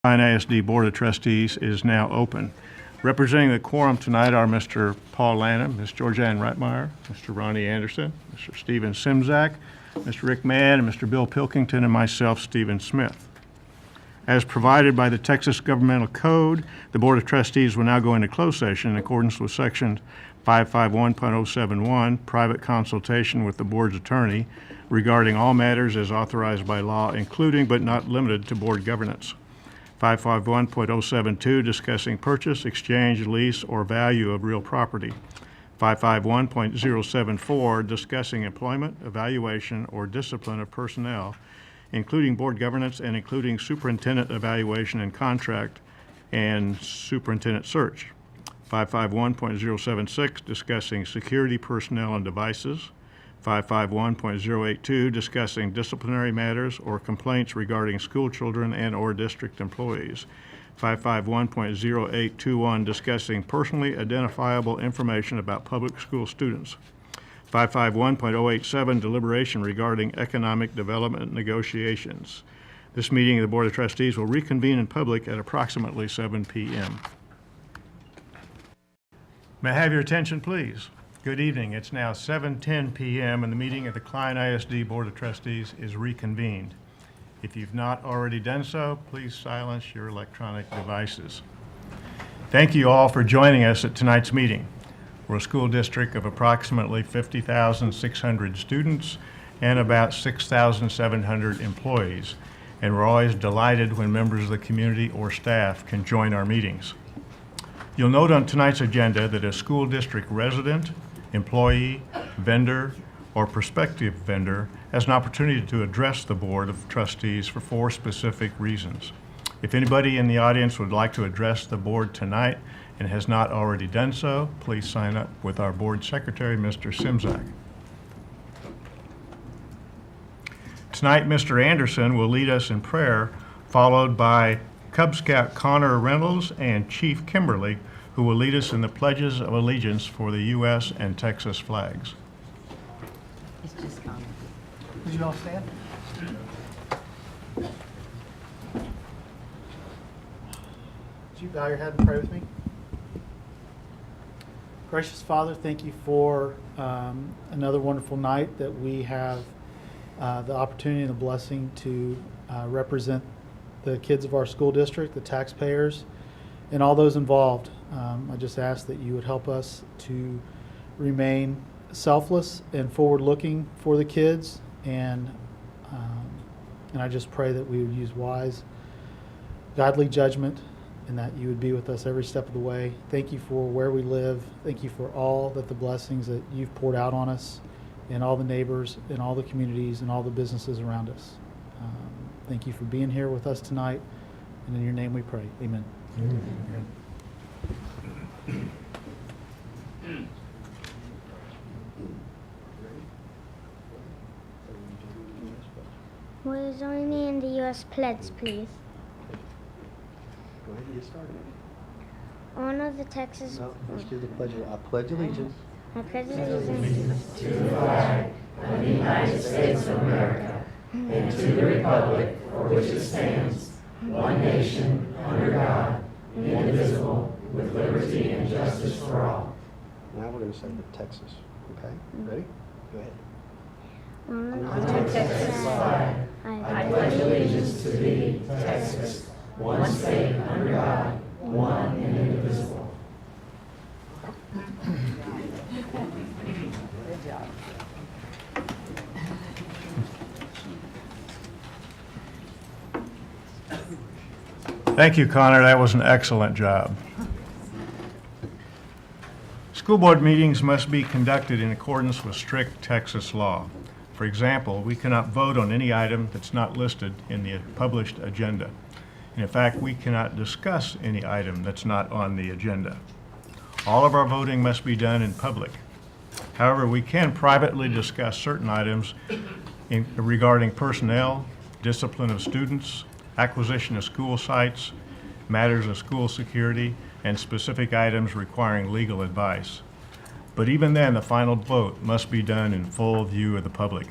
Klein ISD Board of Trustees is now open. Representing the quorum tonight are Mr. Paul Lanham, Ms. Georgianne Reitmeyer, Mr. Ronnie Anderson, Mr. Stephen Simzak, Mr. Rick Mann, and Mr. Bill Pilkington, and myself, Stephen Smith. As provided by the Texas Governmental Code, the Board of Trustees will now go into closed session in accordance with Section 551.071, private consultation with the board's attorney regarding all matters as authorized by law, including but not limited to board governance. 551.072, discussing purchase, exchange, lease, or value of real property. 551.074, discussing employment, evaluation, or discipline of personnel, including board governance and including superintendent evaluation and contract and superintendent search. 551.076, discussing security personnel and devices. 551.082, discussing disciplinary matters or complaints regarding school children and or district employees. 551.0821, discussing personally identifiable information about public school students. 551.087, deliberation regarding economic development negotiations. This meeting of the Board of Trustees will reconvene in public at approximately 7 p.m. May I have your attention, please? Good evening. It's now 7:10 p.m. and the meeting of the Klein ISD Board of Trustees is reconvened. If you've not already done so, please silence your electronic devices. Thank you all for joining us at tonight's meeting. We're a school district of approximately 50,600 students and about 6,700 employees, and we're always delighted when members of the community or staff can join our meetings. You'll note on tonight's agenda that a school district resident, employee, vendor, or prospective vendor has an opportunity to address the Board of Trustees for 4 specific reasons. If anybody in the audience would like to address the board tonight and has not already done so, please sign up with our board secretary, Mr. Simzak. Tonight, Mr. Anderson will lead us in prayer, followed by Cub Scout Connor Reynolds and Chief Kimberly, who will lead us in the pledges of allegiance for the U.S. and Texas flags. It's just Connor. Would you all stand? Would you bow your head and pray with me? Gracious Father, thank you for another wonderful night that we have the opportunity and the blessing to represent the kids of our school district, the taxpayers, and all those involved. I just ask that you would help us to remain selfless and forward-looking for the kids, and I just pray that we would use wise, godly judgment, and that you would be with us every step of the way. Thank you for where we live. Thank you for all that the blessings that you've poured out on us, and all the neighbors, and all the communities, and all the businesses around us. Thank you for being here with us tonight, and in your name we pray. Amen. Amen. Will you join me in the U.S. pledge, please? Go ahead and get started. Honor the Texas. No, let's do the pledge. I pledge allegiance. I pledge allegiance to the flag of the United States of America and to the republic for which it stands, one nation, under God, indivisible, with liberty and justice for all. Now we're going to say the Texas. Okay? Ready? Go ahead. honor the Texas flag. I pledge allegiance to thee, Texas, one state under God, one and indivisible. Good job. Thank you, Connor. That was an excellent job. School board meetings must be conducted in accordance with strict Texas law. For example, we cannot vote on any item that's not listed in the published agenda. And in fact, we cannot discuss any item that's not on the agenda. All of our voting must be done in public. However, we can privately discuss certain items regarding personnel, discipline of students, acquisition of school sites, matters of school security, and specific items requiring legal advice. But even then, the final vote must be done in full view of the public.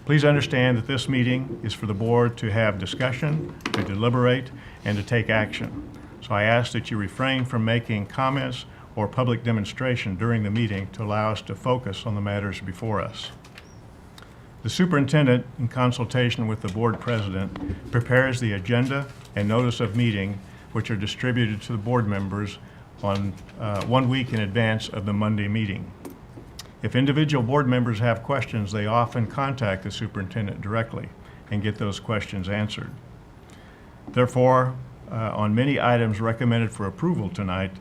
Please understand that this meeting is for the board to have discussion, to deliberate, and to take action. So I ask that you refrain from making comments or public demonstration during the meeting to allow us to focus on the matters before us. The superintendent, in consultation with the board president, prepares the agenda and notice of meeting, which are distributed to the board members on 1 week in advance of the Monday meeting. If individual board members have questions, they often contact the superintendent directly and get those questions answered. Therefore, on many items recommended for approval tonight,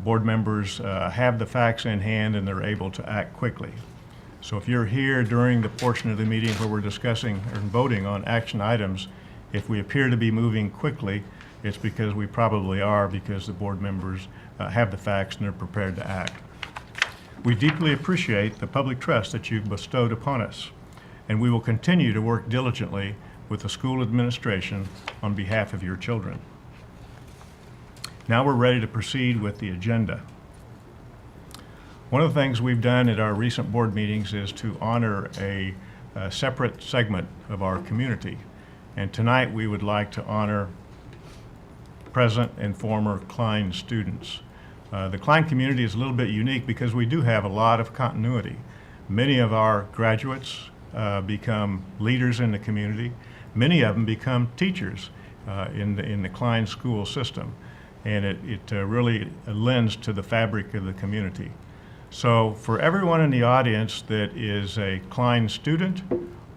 board members have the facts in hand and they're able to act quickly. So if you're here during the portion of the meeting where we're discussing or voting on action items, if we appear to be moving quickly, it's because we probably are, because the board members have the facts and they're prepared to act. We deeply appreciate the public trust that you've bestowed upon us, and we will continue to work diligently with the school administration on behalf of your children. Now we're ready to proceed with the agenda. One of the things we've done at our recent board meetings is to honor a separate segment of our community. And tonight we would like to honor present and former Klein students. The Klein community is a little bit unique because we do have a lot of continuity. Many of our graduates become leaders in the community. Many of them become teachers in the Klein school system. And it really lends to the fabric of the community. So for everyone in the audience that is a Klein student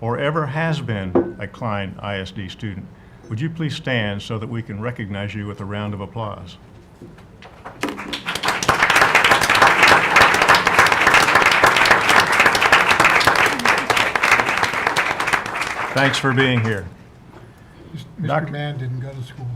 or ever has been a Klein ISD student, would you please stand so that we can recognize you with a round of applause? Thanks for being here. Mr. Mann didn't go to school.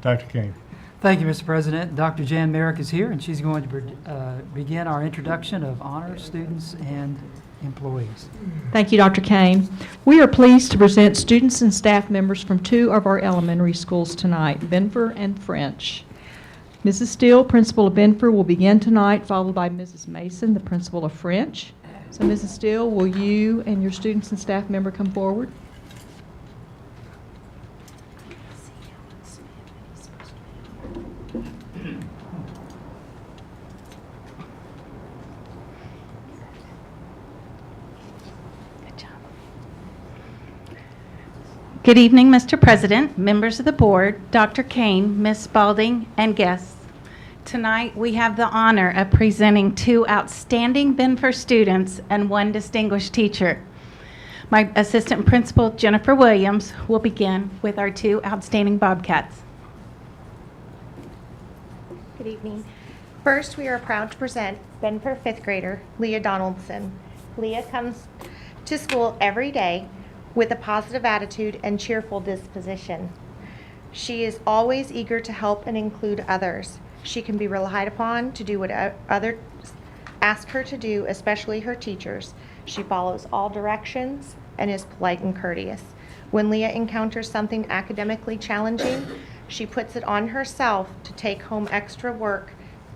Dr. Kane. Thank you, Mr. President. Dr. Jan Merrick is here, and she's going to begin our introduction of honor students and employees. Thank you, Dr. Kane. We are pleased to present students and staff members from 2 of our elementary schools tonight, Benfer and French. Mrs. Steele, principal of Benfer, will begin tonight, followed by Mrs. Mason, the principal of French. So, Mrs. Steele, will you and your students and staff member come forward? Good evening, Mr. President, members of the board, Dr. Kane, Ms. Spalding, and guests. Tonight, we have the honor of presenting 2 outstanding Benfer students and 1 distinguished teacher. My assistant principal, Jennifer Williams, will begin with our 2 outstanding Bobcats. Good evening. First, we are proud to present Benfer 5th grader, Leah Donaldson. Leah comes to school every day with a positive attitude and cheerful disposition. She is always eager to help and include others. She can be relied upon to do what others ask her to do, especially her teachers. She follows all directions and is polite and courteous. When Leah encounters something academically challenging, she puts it on herself to take home extra work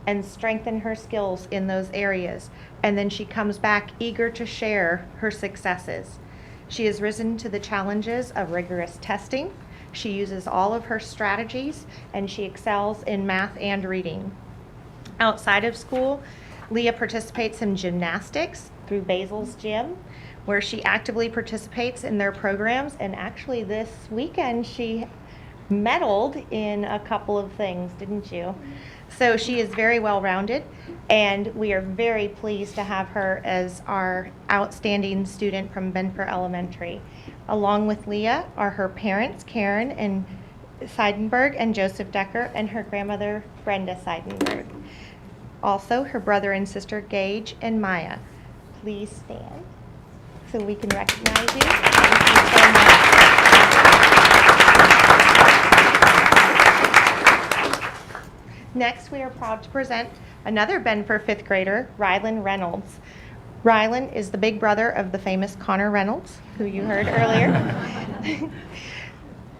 and strengthen her skills in those areas. And then she comes back eager to share her successes. She has risen to the challenges of rigorous testing. She uses all of her strategies, and she excels in math and reading. Outside of school, Leah participates in gymnastics through Basil's Gym, where she actively participates in their programs. And actually this weekend, she medaled in a couple of things, didn't you? So she is very well-rounded, and we are very pleased to have her as our outstanding student from Benfer Elementary. Along with Leah are her parents, Karen and Seidenberg and Joseph Decker, and her grandmother, Brenda Seidenberg. Also, her brother and sister, Gage and Maya. Please stand so we can recognize you. Thank you so much. Next, we are proud to present another Benfer 5th grader, Rylan Reynolds. Rylan is the big brother of the famous Connor Reynolds, who you heard earlier.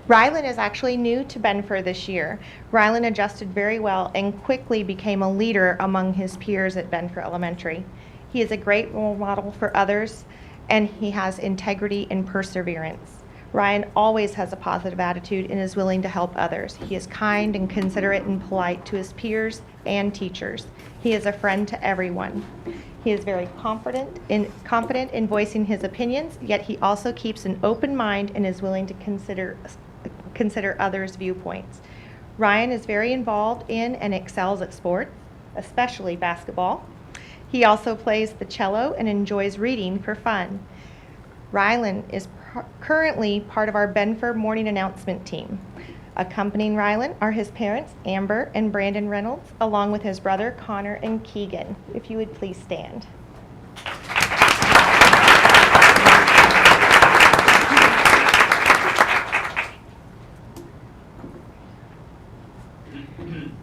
Rylan is actually new to Benfer this year. Rylan adjusted very well and quickly became a leader among his peers at Benfer Elementary. He is a great role model for others, and he has integrity and perseverance. Ryan always has a positive attitude and is willing to help others. He is kind and considerate and polite to his peers and teachers. He is a friend to everyone. He is very confident in voicing his opinions, yet he also keeps an open mind and is willing to consider others' viewpoints. Ryan is very involved in and excels at sports, especially basketball. He also plays the cello and enjoys reading for fun. Rylan is currently part of our Benfer morning announcement team. Accompanying Rylan are his parents, Amber and Brandon Reynolds, along with his brother, Connor and Keegan. If you would please stand.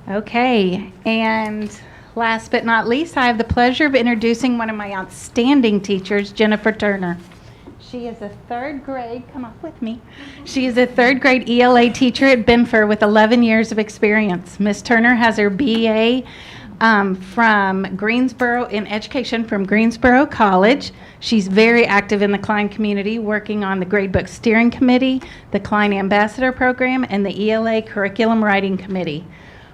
Okay, and last but not least, I have the pleasure of introducing one of my outstanding teachers, Jennifer Turner. She is a third grade, come up with me. She is a third grade ELA teacher at Benfer with 11 years of experience. Ms. Turner has her BA from Greensboro in education from Greensboro College. She's very active in the Klein community, working on the Gradebook Steering Committee, the Klein Ambassador Program, and the ELA Curriculum Writing Committee.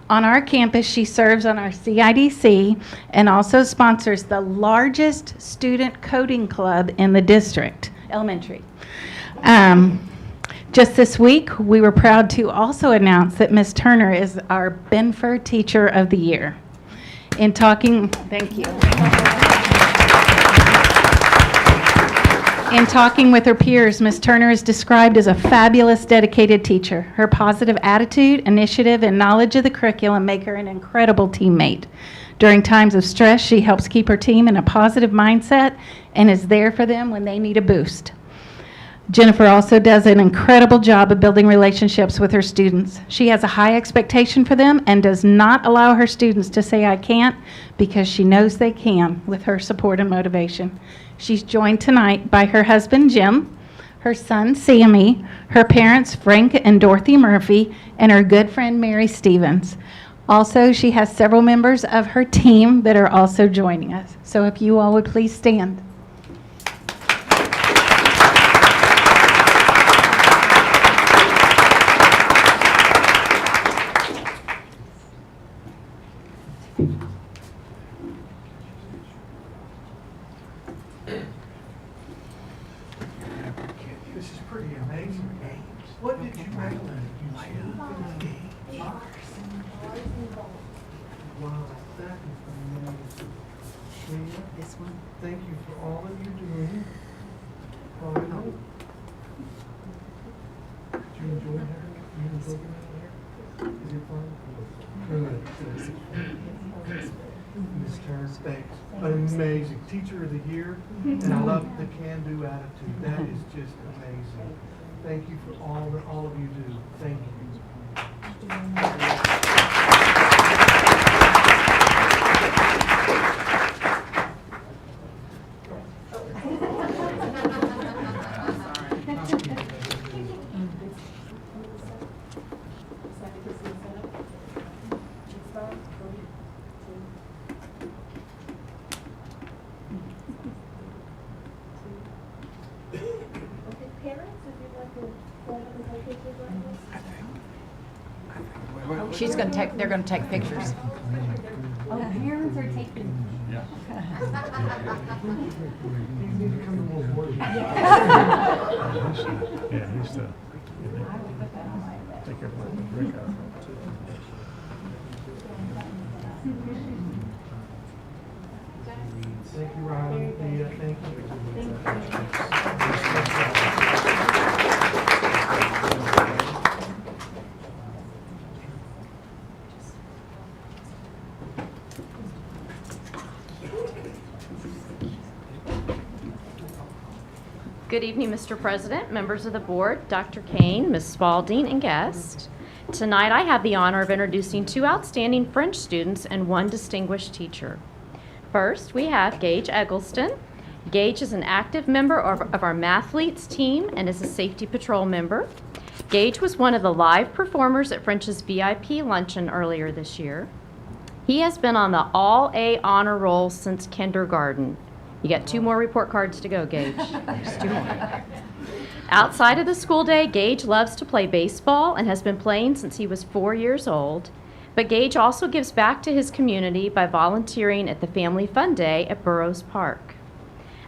On our campus, she serves on our CIDC and also sponsors the largest student coding club in the district, elementary. Just this week, we were proud to also announce that Ms. Turner is our Benfer Teacher of the Year. In talking, thank you. In talking with her peers, Ms. Turner is described as a fabulous, dedicated teacher. Her positive attitude, initiative, and knowledge of the curriculum make her an incredible teammate. During times of stress, she helps keep her team in a positive mindset and is there for them when they need a boost. Jennifer also does an incredible job of building relationships with her students. She has a high expectation for them and does not allow her students to say, "I can't," because she knows they can with her support and motivation. She's joined tonight by her husband, Jim, her son, Sammy, her parents, Frank and Dorothy Murphy, and her good friend, Mary Stevens. Also, she has several members of her team that are also joining us. So if you all would please stand. This is pretty amazing. What did you make? Wow, that is amazing. Leah, This one? thank you for all that you're doing. Did you enjoy that? You enjoyed that? Is it fun? Good. Ms. Turner, thanks. Amazing. Teacher of the Year, and I love the can-do attitude. That is just amazing. Thank you for all of you do. Thank you. She's going to take, they're going to take pictures. Oh, parents are taking. Yeah, he's the. Take your break out. Thank you, Ryan. Leah, thank you. Good evening, Mr. President, members of the board, Dr. Kane, Ms. Spalding, and guests. Tonight I have the honor of introducing two outstanding French students and one distinguished teacher. First, we have Gage Eggleston. Gage is an active member of our Mathletes team and is a safety patrol member. Gage was one of the live performers at French's VIP luncheon earlier this year. He has been on the All-A honor roll since kindergarten. You got 2 more report cards to go, Gage. Just 2 more. Outside of the school day, Gage loves to play baseball and has been playing since he was 4 years old. But Gage also gives back to his community by volunteering at the Family Fun Day at Burroughs Park.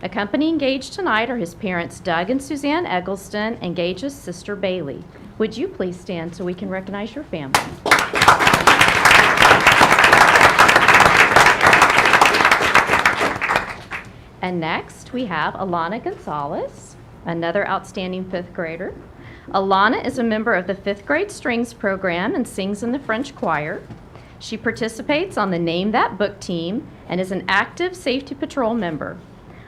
Accompanying Gage tonight are his parents Doug and Suzanne Eggleston and Gage's sister Bailey. Would you please stand so we can recognize your family? And next we have Alana Gonzalez, another outstanding 5th grader. Alana is a member of the 5th grade strings program and sings in the French choir. She participates on the Name That Book team and is an active Safety Patrol member.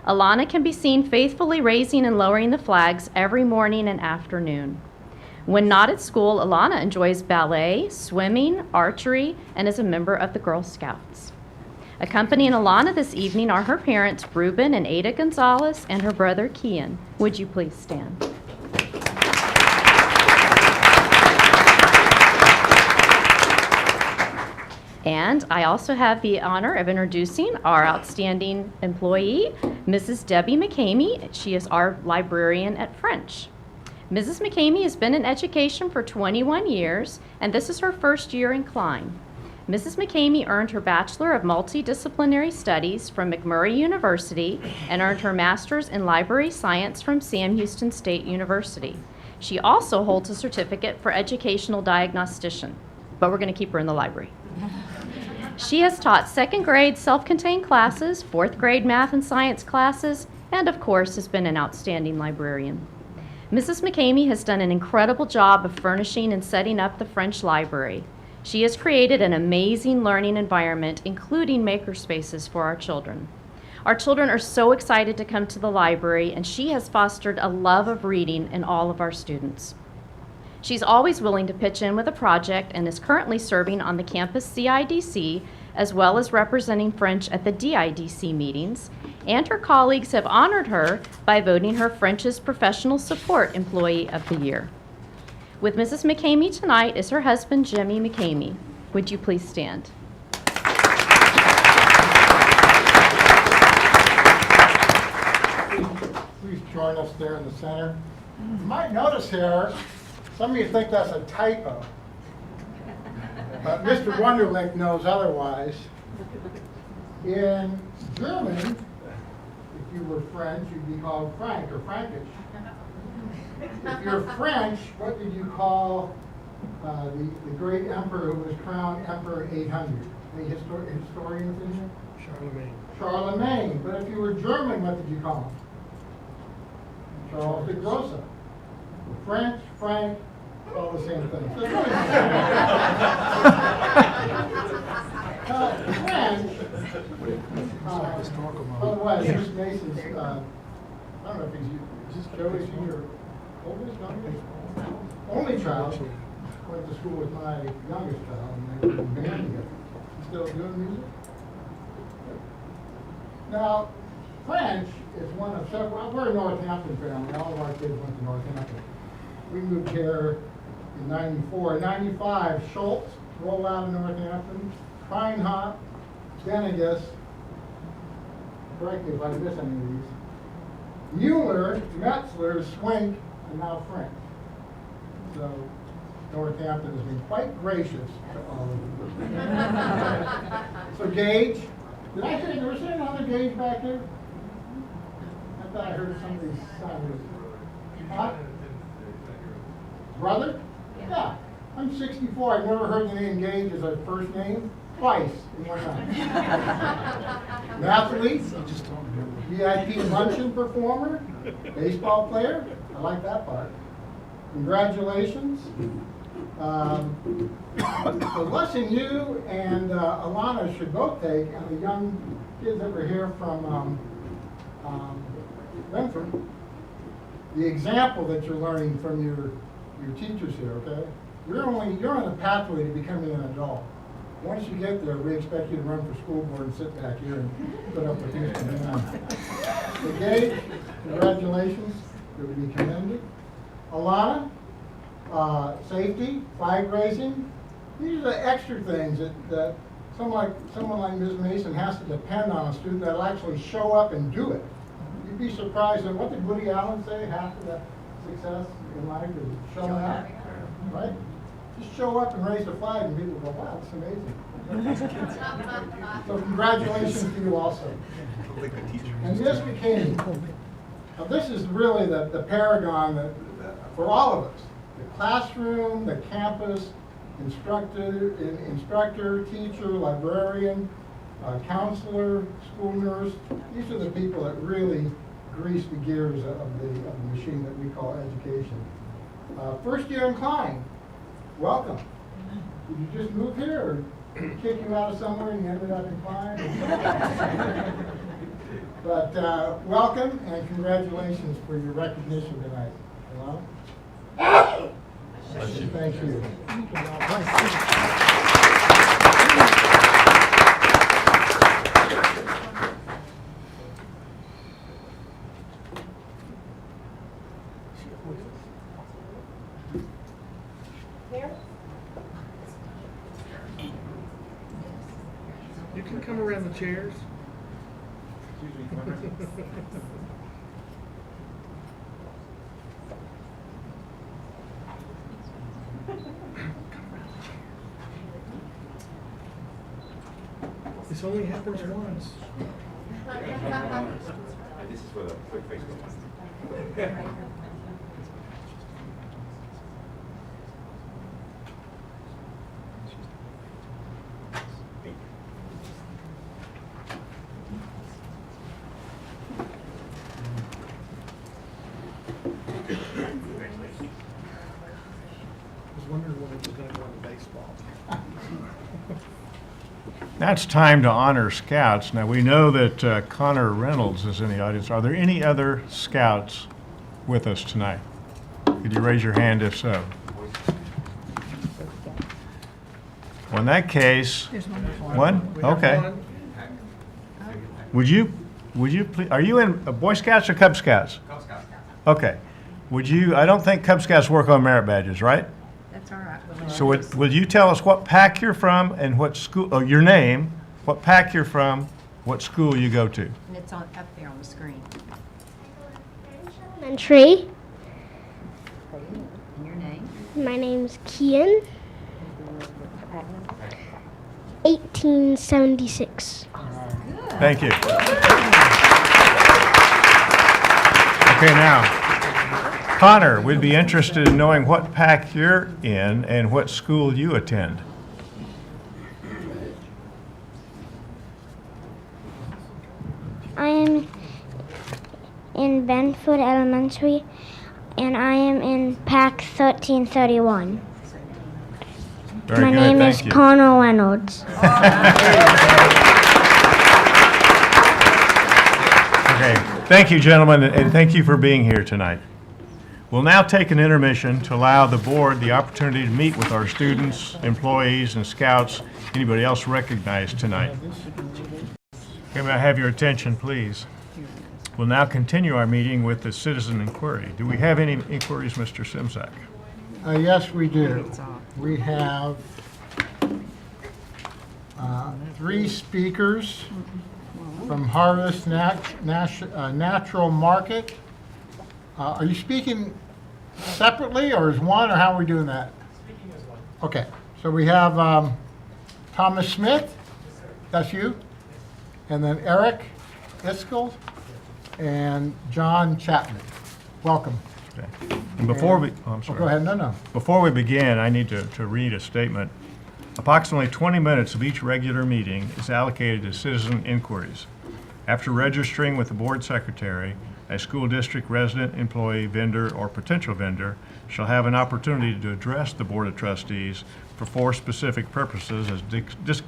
Alana can be seen faithfully raising and lowering the flags every morning and afternoon. When not at school, Alana enjoys ballet, swimming, archery, and is a member of the Girl Scouts. Accompanying Alana this evening are her parents, Ruben and Ada Gonzalez, and her brother, Kian. Would you please stand? And I also have the honor of introducing our outstanding employee, Mrs. Debbie McCamey. She is our librarian at French. Mrs. McCamey has been in education for 21 years, and this is her first year in Klein. Mrs. McCamey earned her Bachelor of Multidisciplinary Studies from McMurray University and earned her Master's in Library Science from Sam Houston State University. She also holds a certificate for educational diagnostician, but we're going to keep her in the library. She has taught 2nd grade self-contained classes, 4th grade math and science classes, and of course has been an outstanding librarian. Mrs. McCamey has done an incredible job of furnishing and setting up the French library. She has created an amazing learning environment, including makerspaces for our children. Our children are so excited to come to the library, and she has fostered a love of reading in all of our students. She's always willing to pitch in with a project and is currently serving on the campus CIDC, as well as representing French at the DIDC meetings, and her colleagues have honored her by voting her French's Professional Support Employee of the Year. With Mrs. McCamey tonight is her husband, Jimmy McCamey. Would you please stand? Please join us there in the center. You might notice here, some of you think that's a typo, but Mr. Wunderlich knows otherwise. In German, if you were French, you'd be called Frank or Frankish. If you're French, what did you call the great emperor who was crowned Emperor 800? Any historians in here? Charlemagne. Charlemagne. But if you were German, what did you call him? Charles the Grosse. French, Frank, all the same thing. French. By the way, Bruce Mason's, I don't know if he's Joey's your oldest, youngest? Only child. Went to school with my youngest child, and they were in band together. Still doing music? Now, French is one of several. We're a Northampton family. All of our kids went to Northampton. We moved here in '94. In '95, Schultz rolled out of Northampton. Feinhop, Denegas. Correct me if I miss any of these. Mueller, Metzler, Swink, and now French. So Northampton has been quite gracious to all of them. So Gage, did I say there was another Gage back there? I thought I heard somebody sound. Huh? Brother? Yeah. I'm 64. I've never heard the name Gage as a first name. Twice in one night. Athlete, VIP luncheon performer, baseball player. I like that part. Congratulations. The lesson you and Alana should both take, and the young kids that were here from Benford, the example that you're learning from your teachers here, okay? You're on a pathway to becoming an adult. Once you get there, we expect you to run for school board and sit back here and put up with Houston. So Gage, congratulations. You'll be commended. Alana, safety, flag raising. These are the extra things that someone like Ms. Mason has to depend on a student that'll actually show up and do it. You'd be surprised at what did Woody Allen say, half of the success in life is showing up, right? Just show up and raise the flag and people go, wow, that's amazing. So congratulations to you also. And this became, now this is really the paragon for all of us. The classroom, the campus, instructor, teacher, librarian, counselor, school nurse. These are the people that really grease the gears of the machine that we call education. First year in Klein, welcome. Did you just move here or kick you out of somewhere and you ended up in Klein? But welcome and congratulations for your recognition tonight. Hello? Thank you. You can come around the chairs. This only happens once. This is for the quick Facebook one. I was wondering when it was going to go into baseball. Now it's time to honor scouts. Now, we know that Connor Reynolds is in the audience. Are there any other scouts with us tonight? Could you raise your hand if so? Well, in that case, one? Okay. Would you please, are you in Boy Scouts or Cub Scouts? Cub Scouts. Okay. Would you, I don't think Cub Scouts work on merit badges, right? That's all right. So will you tell us what pack you're from and what school, oh, your name, what pack you're from, what school you go to? And it's up there on the screen. Elementary. And your name? My name's Kian. 1876. Thank you. Okay, now, Connor, we'd be interested in knowing what pack you're in and what school you attend. I am in Benford Elementary, and I am in Pack 1331. Very My good, name is thank you. Connor Reynolds. Okay, thank you, gentlemen, and thank you for being here tonight. We'll now take an intermission to allow the board the opportunity to meet with our students, employees, and scouts, anybody else recognized tonight. Okay, may I have your attention, please? We'll now continue our meeting with the citizen inquiry. Do we have any inquiries, Mr. Simzak? Yes, we do. We have 3 speakers from Harvest Natural Market. Are you speaking separately, or is one, or how are we doing that? Speaking as one. Okay, so we have Thomas Smith, that's you, and then Eric Iskell and John Chapman. Welcome. Okay. And before we, oh, I'm sorry. Go ahead, no. Before we begin, I need to read a statement. Approximately 20 minutes of each regular meeting is allocated to citizen inquiries. After registering with the board secretary, a school district resident, employee, vendor, or potential vendor shall have an opportunity to address the Board of Trustees for 4 specific purposes as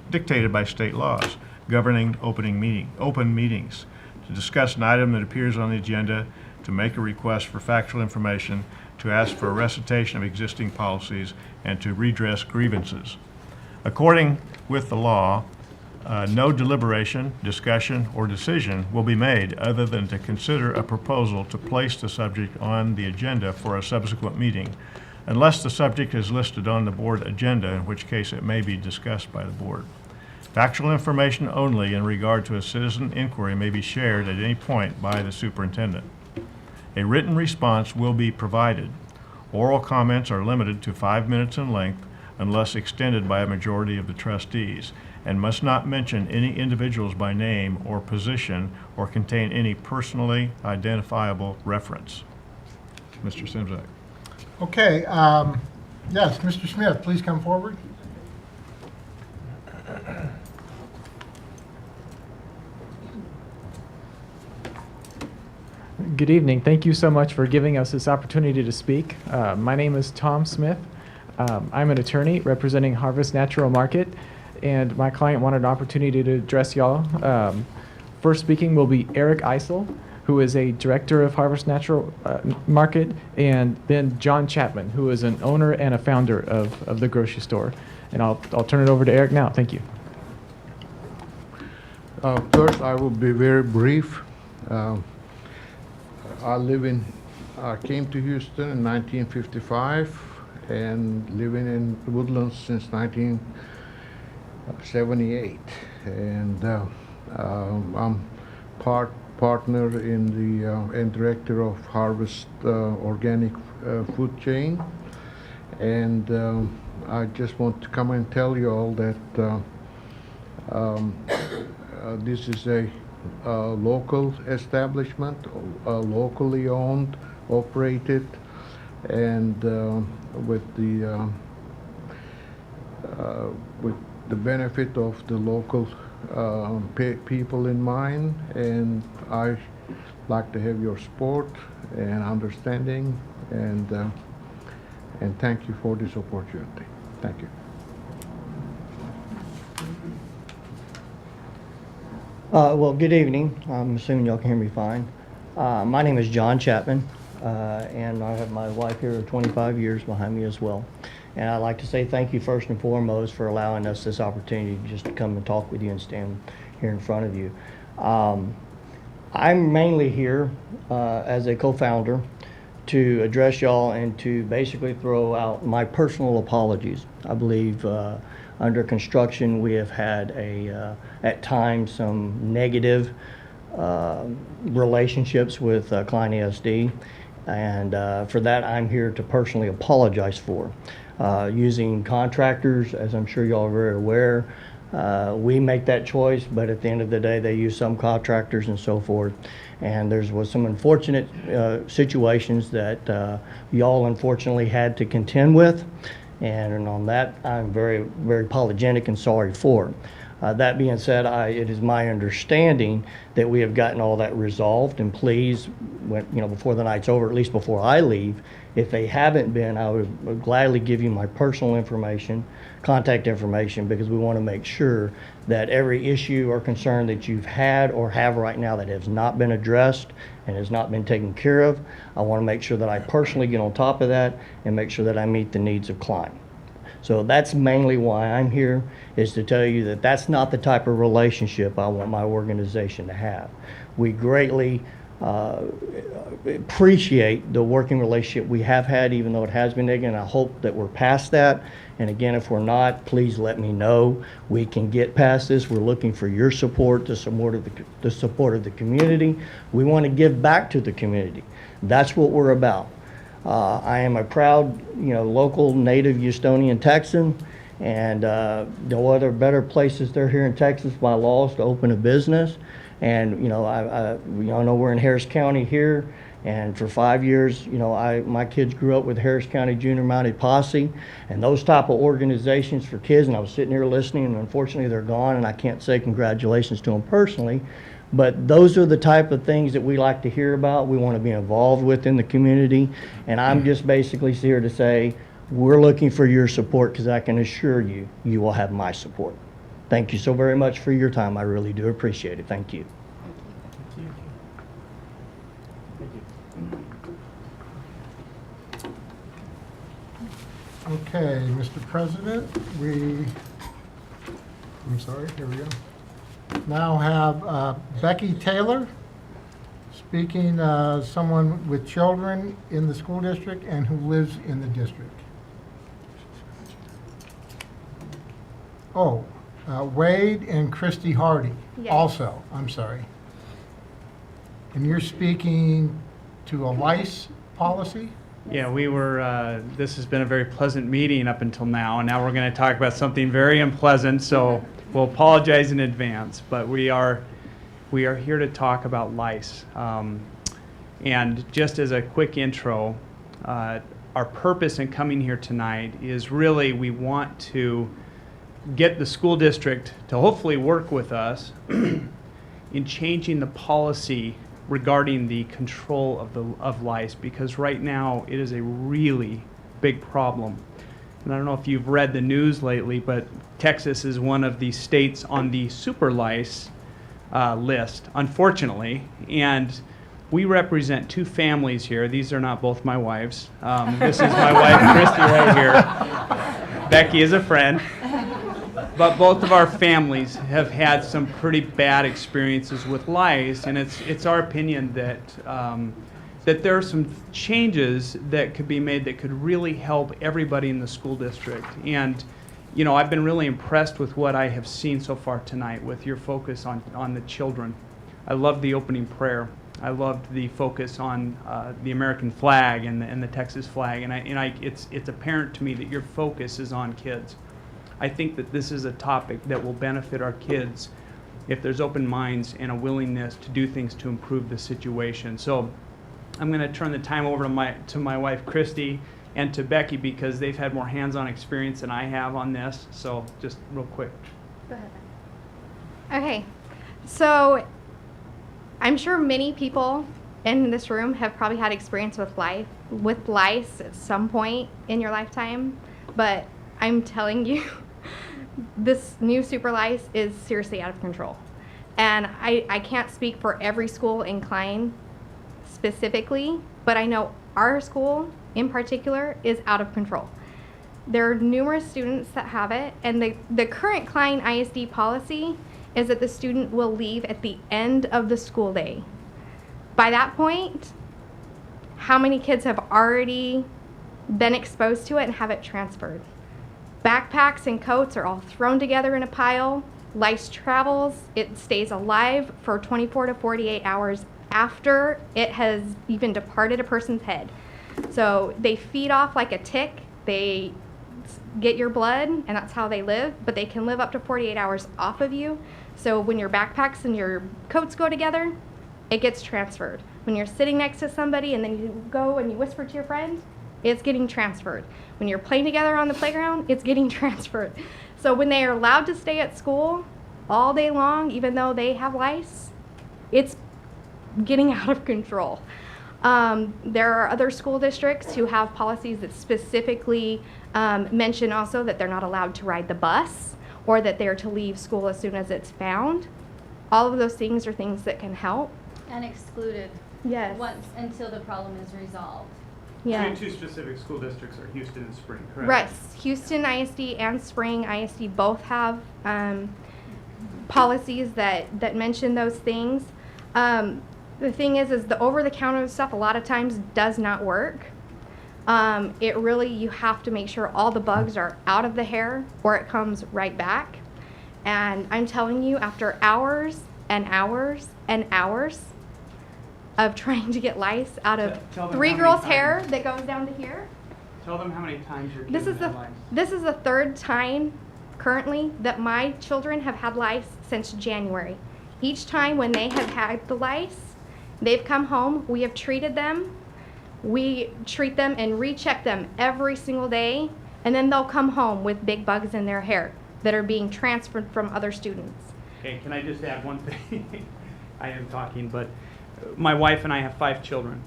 dictated by state laws governing open meetings: to discuss an item that appears on the agenda, to make a request for factual information, to ask for a recitation of existing policies, and to redress grievances. According with the law, no deliberation, discussion, or decision will be made other than to consider a proposal to place the subject on the agenda for a subsequent meeting. unless the subject is listed on the board agenda, in which case it may be discussed by the board. Factual information only in regard to a citizen inquiry may be shared at any point by the superintendent. A written response will be provided. Oral comments are limited to 5 minutes in length unless extended by a majority of the trustees, and must not mention any individuals by name or position or contain any personally identifiable reference. Mr. Simzak. Okay, yes, Mr. Smith, please come forward. Good evening. Thank you so much for giving us this opportunity to speak. My name is Tom Smith. I'm an attorney representing Harvest Natural Market, and my client wanted an opportunity to address y'all. First speaking will be Eric Eisel, who is a director of Harvest Natural Market, and then John Chapman, who is an owner and a founder of the grocery store. And I'll turn it over to Eric now. Thank you. First, I will be very brief. I came to Houston in 1955 and living in Woodlands since 1978. And I'm partner in the and director of Harvest Organic Food Chain. And I just want to come and tell you all that this is a local establishment, locally owned, operated, and with the benefit of the local people in mind. And I like to have your support and understanding, and thank you for this opportunity. Thank you. Well, good evening. I'm assuming y'all can hear me fine. My name is John Chapman, and I have my wife here of 25 years behind me as well. And I'd like to say thank you first and foremost for allowing us this opportunity just to come and talk with you and stand here in front of you. I'm mainly here as a co-founder to address y'all and to basically throw out my personal apologies. I believe under construction we have had at times some negative relationships with Klein ISD, and for that I'm here to personally apologize for. Using contractors, as I'm sure y'all are very aware, we make that choice, but at the end of the day they use some contractors and so forth. And there was some unfortunate situations that y'all unfortunately had to contend with. And on that, I'm very, very apologetic and sorry for. That being said, it is my understanding that we have gotten all that resolved. And please, before the night's over, at least before I leave, if they haven't been, I would gladly give you my personal information, contact information, because we want to make sure that every issue or concern that you've had or have right now that has not been addressed and has not been taken care of, I want to make sure that I personally get on top of that and make sure that I meet the needs of Klein. So that's mainly why I'm here, is to tell you that that's not the type of relationship I want my organization to have. We greatly appreciate the working relationship we have had, even though it has been negative, and I hope that we're past that. And again, if we're not, please let me know. We can get past this. We're looking for your support, the support of the community. We want to give back to the community. That's what we're about. I am a proud, local native Houstonian Texan, and no other better places there here in Texas by laws to open a business. And I know we're in Harris County here, and for 5 years, my kids grew up with Harris County Junior Mounted Posse and those type of organizations for kids. And I was sitting here listening, and unfortunately they're gone, and I can't say congratulations to them personally. But those are the type of things that we like to hear about. We want to be involved with in the community. And I'm just basically here to say, we're looking for your support, because I can assure you, you will have my support. Thank you so very much for your time. I really do appreciate it. Thank you. Okay, Mr. President, here we go. Now have Becky Taylor, Speaking someone with children in the school district and who lives in the district. Oh, Wade and Christy Hardy. Yes. Also, I'm sorry. And you're speaking to a lice policy? Yeah, this has been a very pleasant meeting up until now, and now we're going to talk about something very unpleasant, so we'll apologize in advance, but we are here to talk about lice. And just as a quick intro, our purpose in coming here tonight is really we want to get the school district to hopefully work with us in changing the policy regarding the control of lice, because right now it is a really big problem. And I don't know if you've read the news lately, but Texas is one of the states on the super lice list, unfortunately. And we represent two families here. These are not both my wives. This is my wife, Christy, right here. Becky is a friend. But both of our families have had some pretty bad experiences with lice, and it's our opinion that that there are some changes that could be made that could really help everybody in the school district. And you know, I've been really impressed with what I have seen so far tonight with your focus on the children. I loved the opening prayer. I loved the focus on the American flag and the Texas flag, and it's apparent to me that your focus is on kids. I think that this is a topic that will benefit our kids if there's open minds and a willingness to do things to improve the situation. So I'm going to turn the time over to my wife, Christy, and to Becky, because they've had more hands-on experience than I have on this. So just real quick. Go ahead. Okay, so I'm sure many people in this room have probably had experience with lice at some point in your lifetime, but I'm telling you, this new super lice is seriously out of control. And I can't speak for every school in Klein specifically, but I know our school in particular is out of control. There are numerous students that have it, and the current Klein ISD policy is that the student will leave at the end of the school day. By that point, how many kids have already been exposed to it and have it transferred? Backpacks and coats are all thrown together in a pile. Lice travels. It stays alive for 24 to 48 hours after it has even departed a person's head. So they feed off like a tick. They get your blood, and that's how they live, but they can live up to 48 hours off of you. So when your backpacks and your coats go together, it gets transferred. When you're sitting next to somebody and then you go and you whisper to your friend, it's getting transferred. When you're playing together on the playground, it's getting transferred. So when they are allowed to stay at school all day long, even though they have lice, it's getting out of control. There are other school districts who have policies that specifically mention also that they're not allowed to ride the bus, or that they're to leave school as soon as it's found. All of those things are things that can help. And excluded. Yes. Once until the problem is resolved. Yeah. Two specific school districts are Houston and Spring, correct? Right. Houston ISD and Spring ISD both have policies that mention those things. The thing is the over-the-counter stuff a lot of times does not work. It really, you have to make sure all the bugs are out of the hair or it comes right back. And I'm telling you, after hours and hours and hours of trying to get lice out of Tell them three how many girls' times. hair that goes down to here. Tell them how many times your kids This is have had lice. this is the third time currently that my children have had lice since January. Each time when they have had the lice, they've come home, we have treated them. We treat them and recheck them every single day, and then they'll come home with big bugs in their hair that are being transferred from other students. Okay, can I just add one thing? I am talking, but my wife and I have 5 children.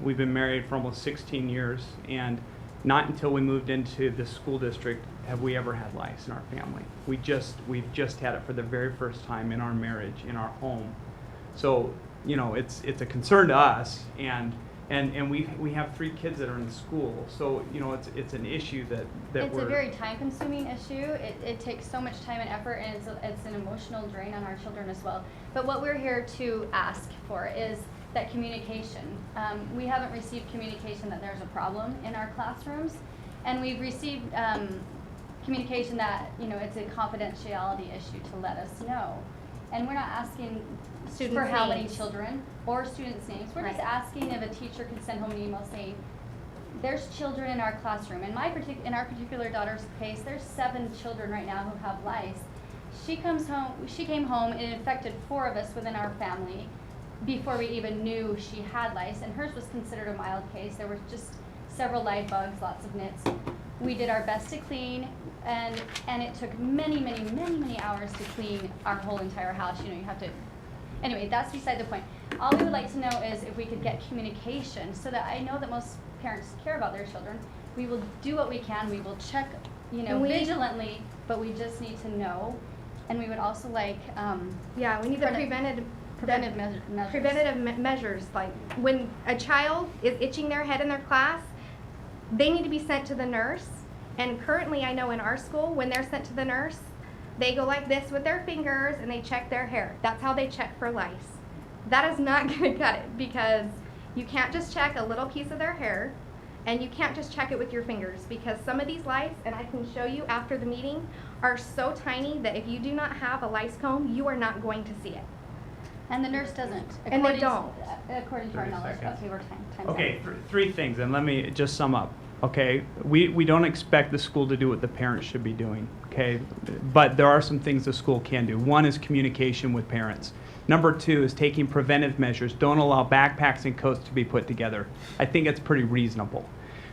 We've been married for almost 16 years, and not until we moved into the school district have we ever had lice in our family. We've just had it for the very first time in our marriage, in our home. So, you know, it's a concern to us, and And we have 3 kids that are in school, so it's an issue that It's we're. a very time-consuming issue. It takes so much time and effort, and it's an emotional drain on our children as well. But what we're here to ask for is that communication. We haven't received communication that there's a problem in our classrooms, and we've received communication that it's a confidentiality issue to let us know. And we're not asking Students' for how many names. children or students' names. We're just Right. asking if a teacher could send home an email saying, there's children in our classroom. In our particular daughter's case, there's 7 children right now who have lice. She came home and it infected 4 of us within our family before we even knew she had lice, and hers was considered a mild case. There were just several live bugs, lots of nits. We did our best to clean, and it took many hours to clean our whole entire house. You have to. Anyway, that's beside the point. All we would like to know is if we could get communication, so that I know that most parents care about their children. We will do what we can. We will check, And we- vigilantly, but we just need to know. And we would also like, we need the preventive measures. preventative measures. Like when a child is itching their head in their class, they need to be sent to the nurse. And currently, I know in our school, when they're sent to the nurse, they go like this with their fingers and they check their hair. That's how they check for lice. That is not going to cut it, because you can't just check a little piece of their hair, and you can't just check it with your fingers, because some of these lice, and I can show you after the meeting, are so tiny that if you do not have a lice comb, you are not going to see it. And the nurse doesn't. And they according don't. According to our 30 knowledge. seconds. Okay, we're time's Okay, up. 3 things, and let me just sum up. Okay, we don't expect the school to do what the parents should be doing, okay? But there are some things the school can do. One is communication with parents. Number 2 is taking preventive measures. Don't allow backpacks and coats to be put together. I think it's pretty reasonable.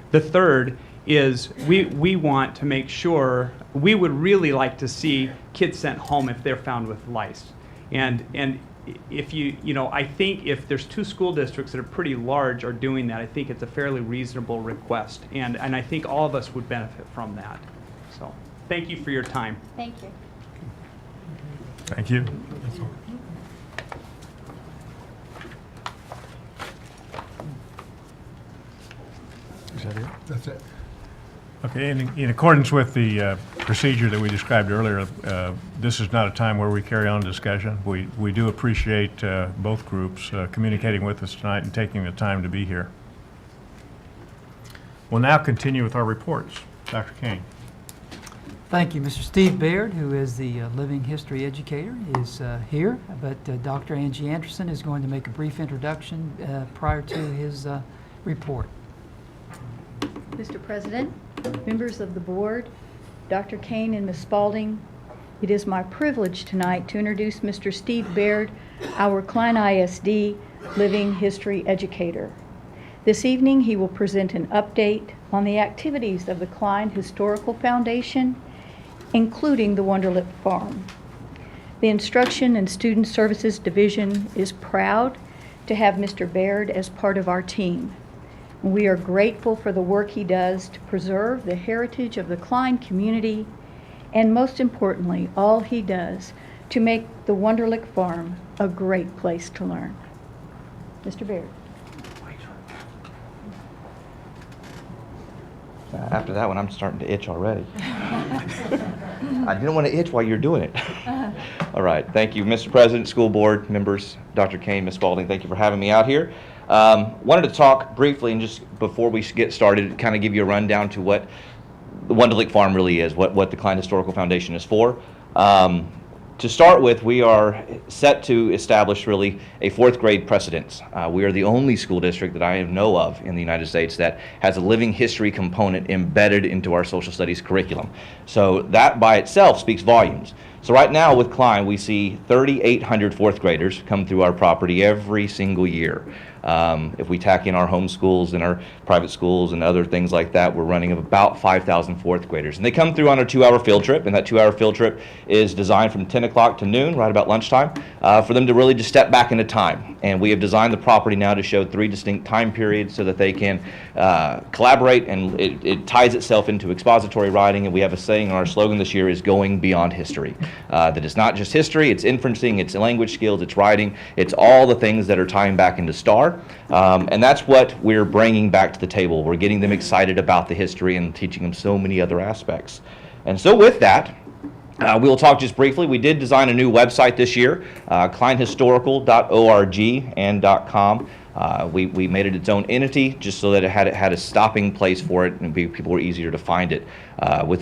The third is we want to make sure, we would really like to see kids sent home if they're found with lice. And if I think if there's 2 school districts that are pretty large are doing that, I think it's a fairly reasonable request. And I think all of us would benefit from that. So thank you for your time. Thank you. Thank you. Is that it? That's it. Okay, in accordance with the procedure that we described earlier, this is not a time where we carry on discussion. We do appreciate both groups communicating with us tonight and taking the time to be here. We'll now continue with our reports. Dr. King. Thank you. Mr. Steve Baird, who is the living history educator, is here, but Dr. Angie Anderson is going to make a brief introduction prior to his report. Mr. President, members of the board, Dr. Kane and Ms. Spalding, it is my privilege tonight to introduce Mr. Steve Baird, our Klein ISD living history educator. This evening, he will present an update on the activities of the Klein Historical Foundation, including the Wonderlic Farm. The Instruction and Student Services Division is proud to have Mr. Baird as part of our team. We are grateful for the work he does to preserve the heritage of the Klein community, and most importantly, all he does to make the Wonderlic Farm a great place to learn. Mr. Baird. After that one, I'm starting to itch already. I didn't want to itch while you're doing it. All right, thank you, Mr. President, school board members, Dr. Kane, Ms. Spalding, thank you for having me out here. Wanted to talk briefly, and just before we get started, kind of give you a rundown to what the Wonderlic Farm really is, what the Klein Historical Foundation is for. To start with, we are set to establish really a 4th grade precedence. We are the only school district that I know of in the United States that has a living history component embedded into our social studies curriculum. So that by itself speaks volumes. So right now with Klein, we see 3,800 4th graders come through our property every single year. If we tack in our home schools and our private schools and other things like that, we're running about 5,000 4th graders. And they come through on a 2-hour field trip, and that 2-hour field trip is designed from 10 o'clock to noon, right about lunchtime, for them to really just step back into time. And we have designed the property now to show 3 distinct time periods so that they can collaborate, and it ties itself into expository writing. And we have a saying, our slogan this year is going beyond history. that it's not just history, it's inferencing, it's language skills, it's writing, it's all the things that are tying back into STAR. And that's what we're bringing back to the table. We're getting them excited about the history and teaching them so many other aspects. And so with that, we'll talk just briefly. We did design a new website this year, kleinhistorical.org and .com. We made it its own entity just so that it had a stopping place for it and people were easier to find it.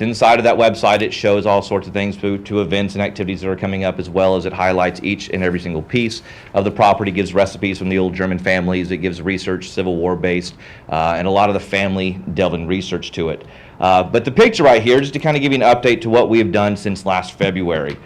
Inside of that website, it shows all sorts of things to events and activities that are coming up, as well as it highlights each and every single piece of the property, gives recipes from the old German families, it gives research, Civil War based, and a lot of the family delving research to it. But the picture right here, just to kind of give you an update to what we have done since last February.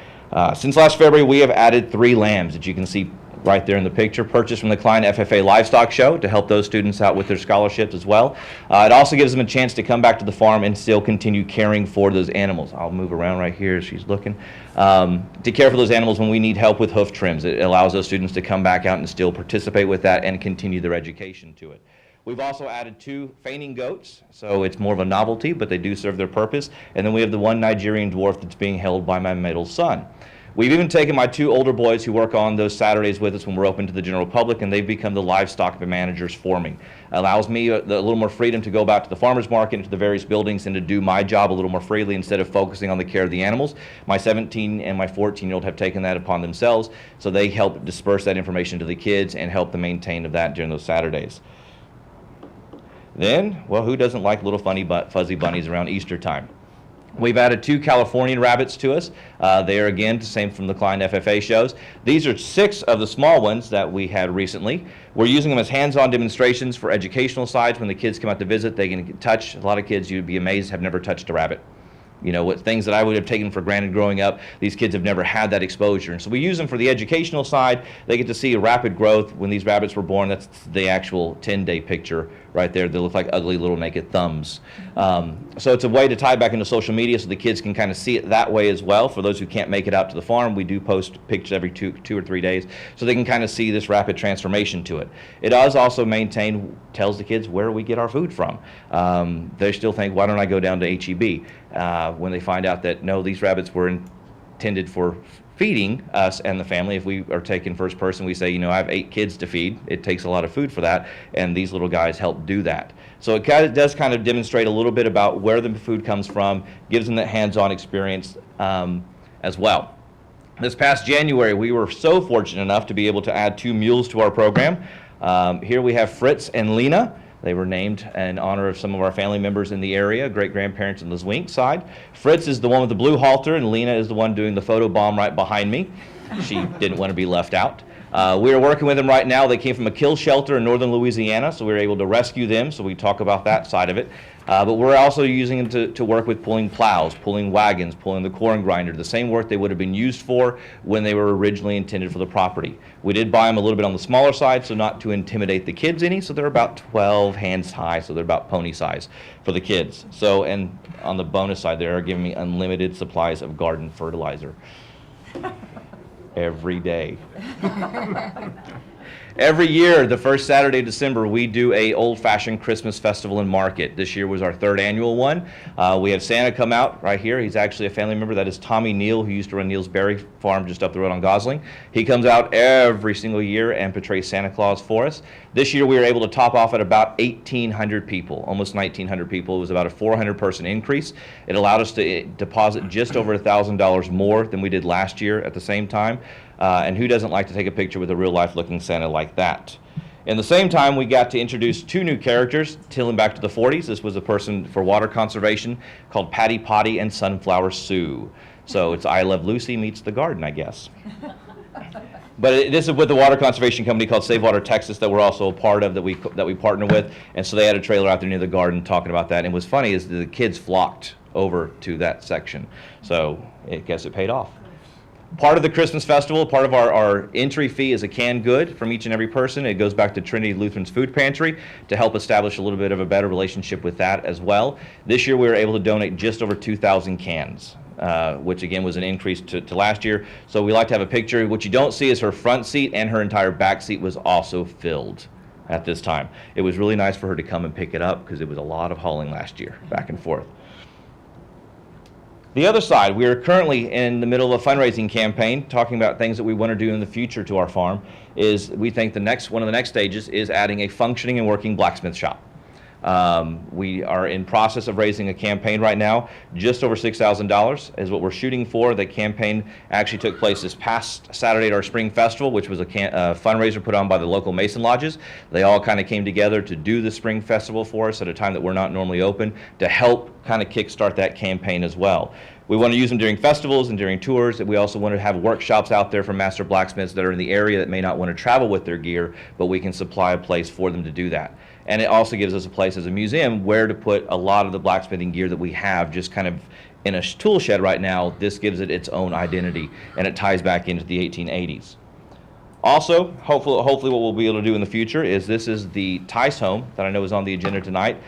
Since last February, we have added 3 lambs that you can see right there in the picture, purchased from the Klein FFA Livestock Show to help those students out with their scholarships as well. It also gives them a chance to come back to the farm and still continue caring for those animals. I'll move around right here as she's looking. To care for those animals when we need help with hoof trims. It allows those students to come back out and still participate with that and continue their education to it. We've also added 2 fainting goats, so it's more of a novelty, but they do serve their purpose. And then we have the 1 Nigerian dwarf that's being held by my middle son. We've even taken my 2 older boys who work on those Saturdays with us when we're open to the general public, and they've become the livestock managers for me. It allows me a little more freedom to go back to the farmer's market and to the various buildings and to do my job a little more freely instead of focusing on the care of the animals. My 17 and my 14-year-old have taken that upon themselves, so they help disperse that information to the kids and help the maintain of that during those Saturdays. Then, well, who doesn't like little funny fuzzy bunnies around Easter time? We've added 2 Californian rabbits to us. They are, again, the same from the Klein FFA shows. These are 6 of the small ones that we had recently. We're using them as hands-on demonstrations for educational sides. When the kids come out to visit, they can touch. A lot of kids, you'd be amazed, have never touched a rabbit. You know, what things that I would have taken for granted growing up, these kids have never had that exposure. And so we use them for the educational side. They get to see a rapid growth. When these rabbits were born, that's the actual 10-day picture right there. They look like ugly little naked thumbs. So it's a way to tie back into social media so the kids can kind of see it that way as well. For those who can't make it out to the farm, we do post pictures every two or three days so they can kind of see this rapid transformation to it. It does also tells the kids where we get our food from. They still think, why don't I go down to H-E-B? When they find out that, no, these rabbits were intended for feeding us and the family. If we are taking first person, we say, you know, I have 8 kids to feed. It takes a lot of food for that, and these little guys help do that. So it does kind of demonstrate a little bit about where the food comes from, gives them that hands-on experience as well. This past January, we were so fortunate enough to be able to add 2 mules to our program. Here we have Fritz and Lena. They were named in honor of some of our family members in the area, great-grandparents on the Zwink side. Fritz is the one with the blue halter, and Lena is the one doing the photo bomb right behind me. She didn't want to be left out. We are working with them right now. They came from a kill shelter in northern Louisiana, so we were able to rescue them, so we talk about that side of it. But we're also using them to work with pulling plows, pulling wagons, pulling the corn grinder, the same work they would have been used for when they were originally intended for the property. We did buy them a little bit on the smaller side, so not to intimidate the kids any, so they're about 12 hands high, so they're about pony size for the kids. So, and on the bonus side, they are giving me unlimited supplies of garden fertilizer. Every day. Every year, the first Saturday of December, we do a old-fashioned Christmas festival and market. This year was our 3rd annual one. We have Santa come out right here. He's actually a family member. That is Tommy Neal, who used to run Neal's Berry Farm just up the road on Gosling. He comes out every single year and portrays Santa Claus for us. This year, we were able to top off at about 1,800 people, almost 1,900 people. It was about a 400-person increase. It allowed us to deposit just over $1,000 more than we did last year at the same time. And who doesn't like to take a picture with a real-life looking Santa like that? In the same time, we got to introduce 2 new characters, tilling back to the 40s. This was a person for water conservation called Patty Potty and Sunflower Sue. So it's I Love Lucy meets the garden, I guess. But this is with the water conservation company called Save Water Texas that we're also a part of, that we partner with. And so they had a trailer out there near the garden talking about that. And what's funny is the kids flocked over to that section. So I guess it paid off. Part of the Christmas festival, part of our entry fee is a canned good from each and every person. It goes back to Trinity Lutheran's Food Pantry to help establish a little bit of a better relationship with that as well. This year we were able to donate just over 2,000 cans, which again was an increase to last year. So we like to have a picture. What you don't see is her front seat, and her entire back seat was also filled at this time. It was really nice for her to come and pick it up because it was a lot of hauling last year, back and forth. The other side, we are currently in the middle of a fundraising campaign talking about things that we want to do in the future to our farm. Is we think one of the next stages is adding a functioning and working blacksmith shop. We are in process of raising a campaign right now. Just over $6,000 is what we're shooting for. The campaign actually took place this past Saturday at our spring festival, which was a fundraiser put on by the local Mason lodges. They all kind of came together to do the spring festival for us at a time that we're not normally open, to help kind of kickstart that campaign as well. We want to use them during festivals and during tours. We also want to have workshops out there for master blacksmiths that are in the area that may not want to travel with their gear, but we can supply a place for them to do that. And it also gives us a place as a museum where to put a lot of the blacksmithing gear that we have just kind of in a tool shed right now. This gives it its own identity, and it ties back into the 1880s. Also, hopefully what we'll be able to do in the future is this is the Tice home that I know is on the agenda tonight.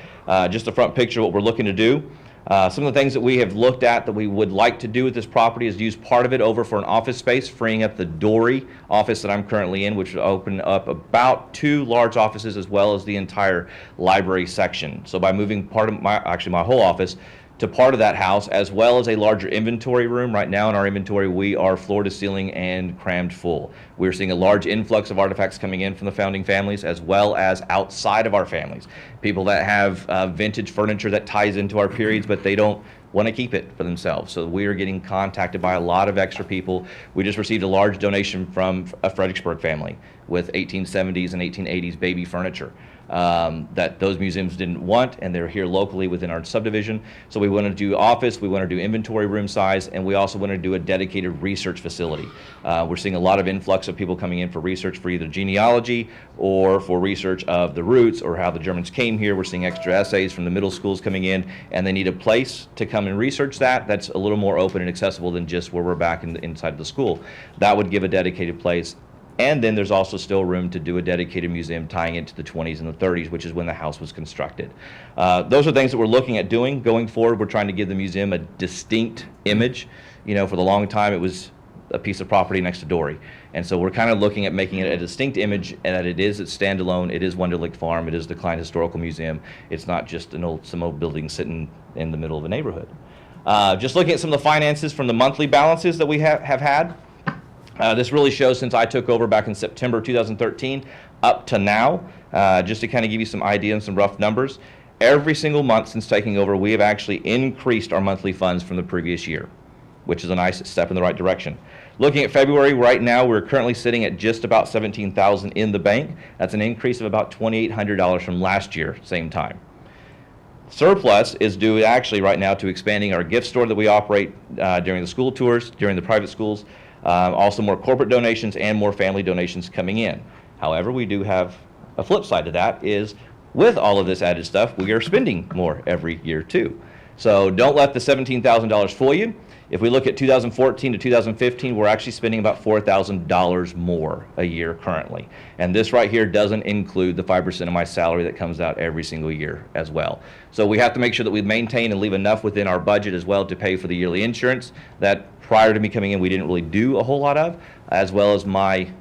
Just a front picture of what we're looking to do. Some of the things that we have looked at that we would like to do with this property is use part of it over for an office space, freeing up the Dory office that I'm currently in, which would open up about 2 large offices as well as the entire library section. So by moving part of my whole office to part of that house, as well as a larger inventory room. Right now in our inventory, we are floor to ceiling and crammed full. We're seeing a large influx of artifacts coming in from the founding families, as well as outside of our families. People that have vintage furniture that ties into our periods, but they don't want to keep it for themselves. So we are getting contacted by a lot of extra people. We just received a large donation from a Fredericksburg family with 1870s and 1880s baby furniture. That those museums didn't want, and they're here locally within our subdivision. So we want to do office, we want to do inventory room size, and we also want to do a dedicated research facility. We're seeing a lot of influx of people coming in for research for either genealogy or for research of the roots or how the Germans came here. We're seeing extra essays from the middle schools coming in, and they need a place to come and research that that's a little more open and accessible than just where we're back inside the school. That would give a dedicated place. And then there's also still room to do a dedicated museum tying into the 20s and the 30s, which is when the house was constructed. Those are things that we're looking at doing. Going forward, we're trying to give the museum a distinct image. You know, for the long time, it was a piece of property next to Dory. And so we're kind of looking at making it a distinct image, and that it's standalone. It is Wunderlich Farm. It is the Klein Historical Museum. It's not just some old building sitting in the middle of a neighborhood. Just looking at some of the finances from the monthly balances that we have had. This really shows since I took over back in September 2013 up to now, just to kind of give you some idea and some rough numbers. Every single month since taking over, we have actually increased our monthly funds from the previous year, which is a nice step in the right direction. Looking at February, right now we're currently sitting at just about $17,000 in the bank. That's an increase of about $2,800 from last year, same time. Surplus is due actually right now to expanding our gift store that we operate during the school tours, during the private schools. Also more corporate donations and more family donations coming in. However, we do have a flip side to that is with all of this added stuff, we are spending more every year too. So don't let the $17,000 fool you. If we look at 2014 to 2015, we're actually spending about $4,000 more a year currently. And this right here doesn't include the 5% of my salary that comes out every single year as well. So we have to make sure that we maintain and leave enough within our budget as well to pay for the yearly insurance that prior to me coming in we didn't really do a whole lot of, as well as my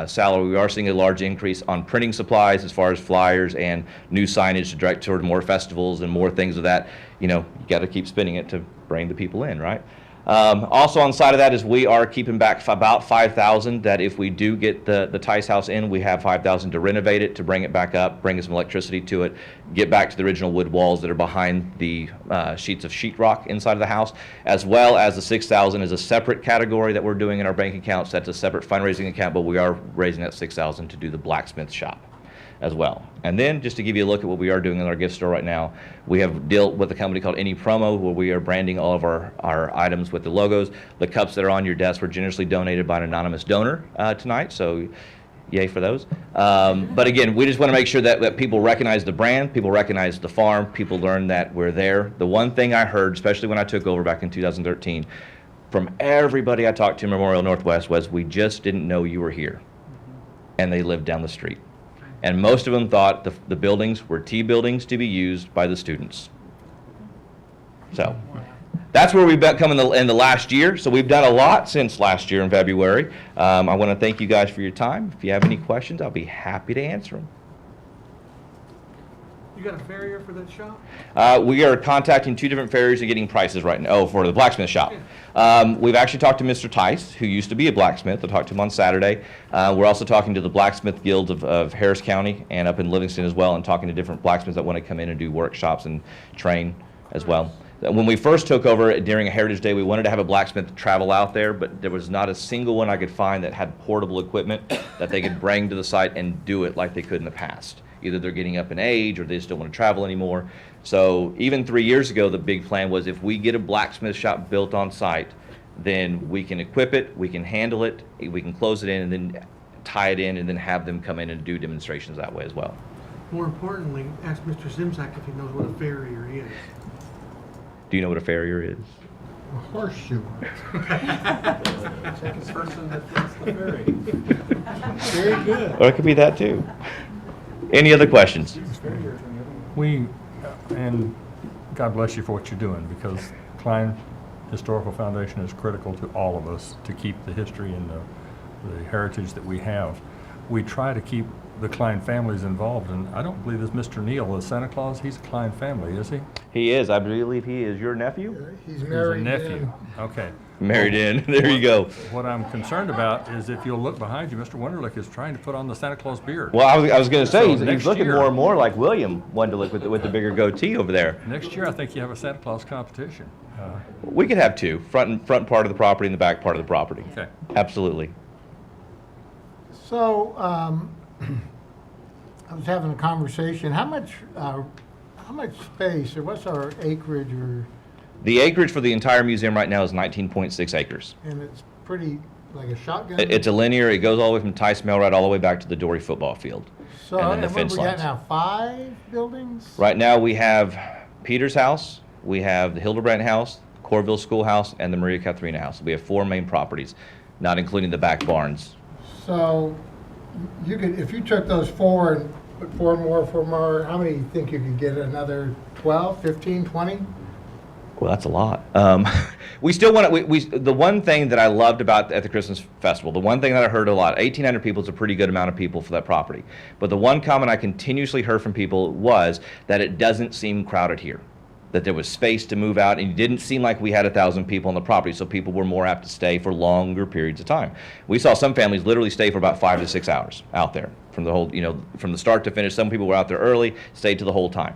salary. We are seeing a large increase on printing supplies as far as flyers and new signage to direct toward more festivals and more things of that. You know, you got to keep spending it to bring the people in, right? Also on the side of that is we are keeping back about $5,000 that if we do get the Tice house in, we have $5,000 to renovate it, to bring it back up, bring some electricity to it, get back to the original wood walls that are behind the sheets of sheetrock inside of the house, as well as the $6,000 is a separate category that we're doing in our bank accounts. That's a separate fundraising account, but we are raising that $6,000 to do the blacksmith shop as well. And then just to give you a look at what we are doing in our gift store right now, we have dealt with a company called Any Promo, where we are branding all of our items with the logos. The cups that are on your desk were generously donated by an anonymous donor tonight, so yay for those. But again, we just want to make sure that people recognize the brand, people recognize the farm, people learn that we're there. The one thing I heard, especially when I took over back in 2013, from everybody I talked to in Memorial Northwest was, we just didn't know you were here. And they lived down the street. And most of them thought the buildings were T buildings to be used by the students. So that's where we've come in the last year. So we've done a lot since last year in February. I want to thank you guys for your time. If you have any questions, I'll be happy to answer them. You got a farrier for that shop? We are contacting 2 different farriers and getting prices right now. Oh, for the blacksmith shop. We've actually talked to Mr. Tice, who used to be a blacksmith. I talked to him on Saturday. We're also talking to the blacksmith guilds of Harris County and up in Livingston as well, and talking to different blacksmiths that want to come in and do workshops and train as well. When we first took over during a Heritage Day, we wanted to have a blacksmith travel out there, but there was not a single one I could find that had portable equipment that they could bring to the site and do it like they could in the past. Either they're getting up in age or they just don't want to travel anymore. So even 3 years ago, the big plan was if we get a blacksmith shop built on site, then we can equip it, we can handle it, we can close it in and then tie it in and then have them come in and do demonstrations that way as well. More importantly, ask Mr. Zimzak if he knows what a farrier is. Do you know what a farrier is? A horseshoe. Second person that thinks the ferry. Very good. Or it could be that too. Any other questions? And God bless you for what you're doing, because Klein Historical Foundation is critical to all of us to keep the history and the heritage that we have. We try to keep the Klein families involved, and I don't believe this Mr. Neal is Santa Claus. He's a Klein family, is he? He is. I believe he is your nephew? He's married. He's a nephew. Okay. Married in. There you go. What I'm concerned about is if you'll look behind you, Mr. Wunderlich is trying to put on the Santa Claus beard. Well, I was going to say, So he's looking more and more like William Wunderlich with the bigger goatee over there. Next year, I think you have a Santa Claus competition. We could have 2, front part of the property and the back part of the property. Okay. Absolutely. So, I was having a conversation. How much space, or what's our acreage, or? The acreage for the entire museum right now is 19.6 acres. And it's pretty, like a shotgun? It's a linear. It goes all the way from Tice Millwright all the way back to the Dory football field. So, and then the what fence we got lines. now, 5 buildings? Right now we have Peter's house, we have the Hildebrandt house, Corville Schoolhouse, and the Maria Katharina house. We have 4 main properties, not including the back barns. So, you could, if you took those 4 and put 4 more, how many do you think you could get? Another 12, 15, 20? Well, that's a lot. We still want to, the one thing that I loved about at the Christmas Festival, the one thing that I heard a lot, 1,800 people is a pretty good amount of people for that property. But the one comment I continuously heard from people was that it doesn't seem crowded here, that there was space to move out, and it didn't seem like we had 1,000 people on the property, so people were more apt to stay for longer periods of time. We saw some families literally stay for about 5 to 6 hours out there from the whole, from the start to finish. Some people were out there early, stayed to the whole time.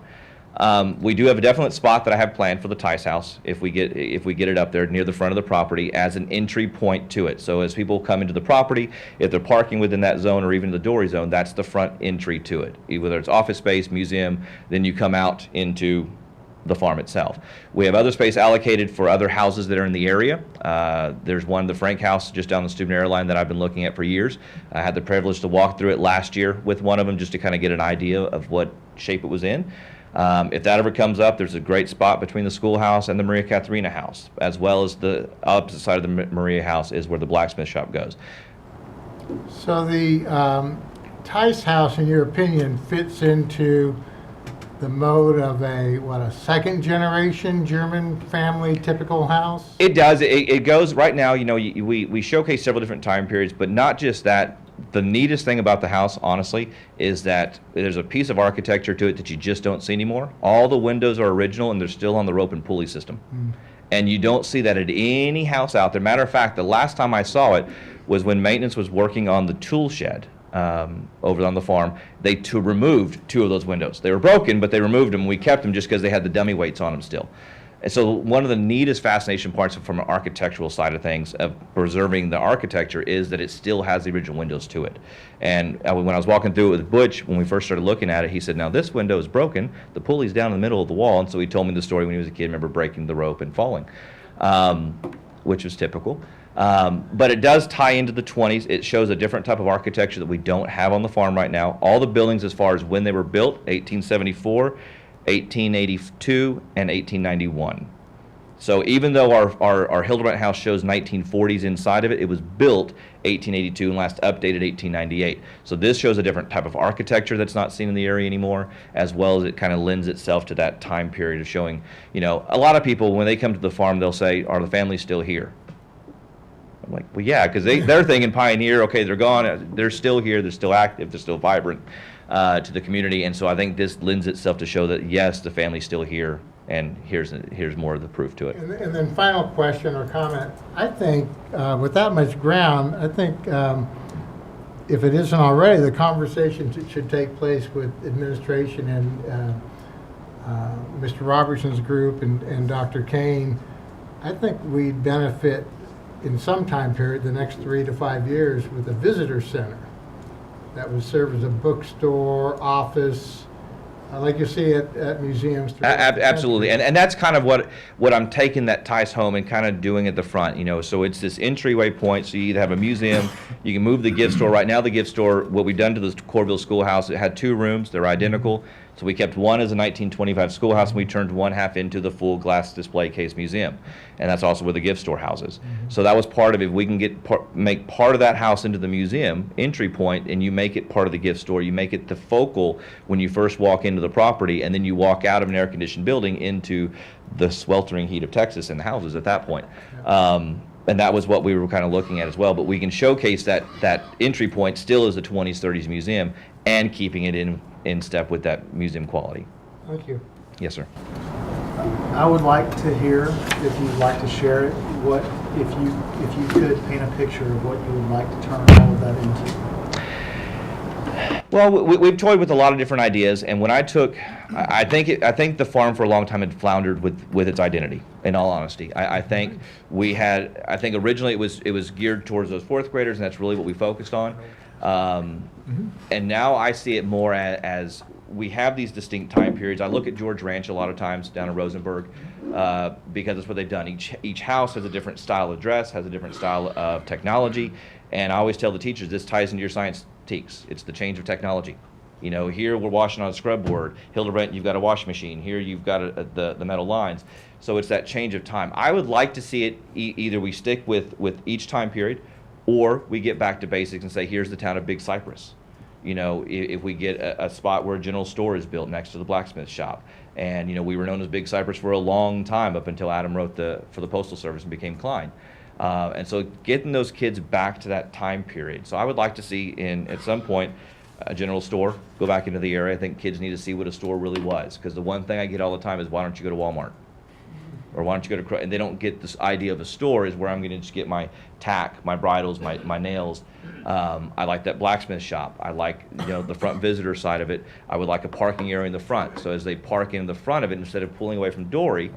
We do have a definite spot that I have planned for the Tice house if we get it up there near the front of the property as an entry point to it. So as people come into the property, if they're parking within that zone or even the Dory zone, that's the front entry to it. Whether it's office space, museum, then you come out into the farm itself. We have other space allocated for other houses that are in the area. There's one, the Frank house, just down the student airline that I've been looking at for years. I had the privilege to walk through it last year with one of them just to kind of get an idea of what shape it was in. If that ever comes up, there's a great spot between the schoolhouse and the Maria Katharina house, as well as the opposite side of the Maria house is where the blacksmith shop goes. So the Tice house, in your opinion, fits into the mode of a second generation German family typical house? It does. It goes right now. We showcase several different time periods, but not just that. The neatest thing about the house, honestly, is that there's a piece of architecture to it that you just don't see anymore. All the windows are original and they're still on the rope and pulley system. And you don't see that at any house out there. Matter of fact, the last time I saw it was when maintenance was working on the tool shed over on the farm. They removed 2 of those windows. They were broken, but they removed them. We kept them just because they had the dummy weights on them still. And so one of the neatest fascination parts from an architectural side of things, of preserving the architecture, is that it still has the original windows to it. And when I was walking through it with Butch, when we first started looking at it, he said, now this window is broken, the pulley's down in the middle of the wall. And so he told me the story when he was a kid, remember breaking the rope and falling, which was typical. But it does tie into the 20s. It shows a different type of architecture that we don't have on the farm right now. All the buildings, as far as when they were built, 1874, 1882, and 1891. So even though our Hildebrandt house shows 1940s inside of it, it was built 1882 and last updated 1898. So this shows a different type of architecture that's not seen in the area anymore, as well as it kind of lends itself to that time period of showing, a lot of people, when they come to the farm, they'll say, are the families still here? I'm like, well, yeah, because they're thinking pioneer, okay, they're gone, they're still here, they're still active, they're still vibrant. to the community. And so I think this lends itself to show that, yes, the family's still here, and here's more of the proof to it. And then final question or comment. I think with that much ground, I think if it isn't already, the conversation should take place with administration and Mr. Robertson's group and Dr. Kane. I think we'd benefit in some time period, the next 3 to 5 years, with a visitor center that would serve as a bookstore, office, like you see at museums. Absolutely, and that's kind of what I'm taking that Tice home and kind of doing at the front, you know. So it's this entryway point. So you either have a museum, you can move the gift store. Right now, the gift store, what we've done to the Corville Schoolhouse, it had 2 rooms. They're identical. So we kept one as a 1925 schoolhouse, and we turned one half into the full glass display case museum, and that's also where the gift store houses. So that was part of it. If we can make part of that house into the museum entry point, and you make it part of the gift store, you make it the focal when you first walk into the property, and then you walk out of an air-conditioned building into the sweltering heat of Texas and the houses at that point. And that was what we were kind of looking at as well. But we can showcase that entry point still as a 20s, 30s museum, and keeping it in step with that museum quality. Thank you. Yes, sir. I would like to hear, if you'd like to share it, what if you could paint a picture of what you would like to turn all of that into. Well, we've toyed with a lot of different ideas, and when I think the farm for a long time had floundered with its identity. In all honesty, I think originally it was geared towards those 4th graders, and that's really what we focused on. And now I see it more as we have these distinct time periods. I look at George Ranch a lot of times down in Rosenberg because that's what they've done. Each house has a different style of dress, has a different style of technology, and I always tell the teachers this ties into your science teaks. It's the change of technology. You know, here we're washing on a scrub board. Hildebrandt, you've got a washing machine. Here you've got the metal lines. So it's that change of time. I would like to see it either we stick with each time period, or we get back to basics and say, here's the town of Big Cypress. You know, if we get a spot where a general store is built next to the blacksmith shop. And, you know, we were known as Big Cypress for a long time up until Adam wrote for the Postal Service and became Klein. And so getting those kids back to that time period. So I would like to see at some point a general store go back into the area. I think kids need to see what a store really was. Because the one thing I get all the time is, why don't you go to Walmart? Or why don't you go to, and they don't get this idea of a store is where I'm going to just get my tack, my bridles, my nails. I like that blacksmith shop. I like, you know, the front visitor side of it. I would like a parking area in the front. So as they park in the front of it, instead of pulling away from Dory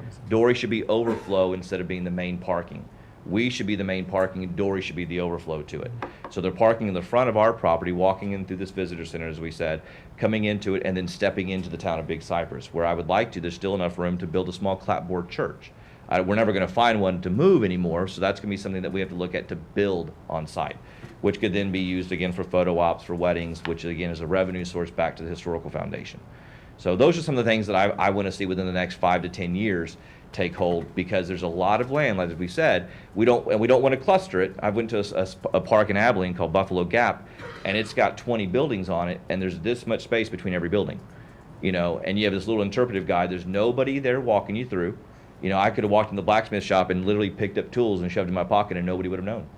should be overflow instead of being the main parking. We should be the main parking, and Dory should be the overflow to it. So they're parking in the front of our property, walking in through this visitor center, as we said, coming into it, and then stepping into the town of Big Cypress, where I would like to, there's still enough room to build a small clapboard church. We're never going to find one to move anymore, so that's going to be something that we have to look at to build on site, which could then be used again for photo ops, for weddings, which again is a revenue source back to the Historical Foundation. So those are some of the things that I want to see within the next 5 to 10 years take hold, because there's a lot of land, like we said, we don't want to cluster it. I went to a park in Abilene called Buffalo Gap, and it's got 20 buildings on it, and there's this much space between every building, you know, and you have this little interpretive guide. There's nobody there walking you through. You know, I could have walked in the blacksmith shop and literally picked up tools and shoved in my pocket, and nobody would have known.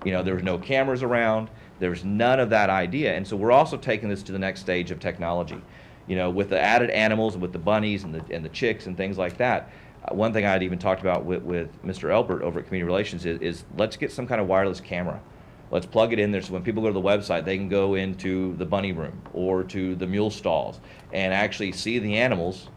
You know, there was no cameras around. There was none of that idea. And so we're also taking this to the next stage of technology. You know, with the added animals, with the bunnies and the chicks and things like that. One thing I'd even talked about with Mr. Elbert over at Community Relations is let's get some kind of wireless camera. Let's plug it in there so when people go to the website, they can go into the bunny room or to the mule stalls and actually see the animals,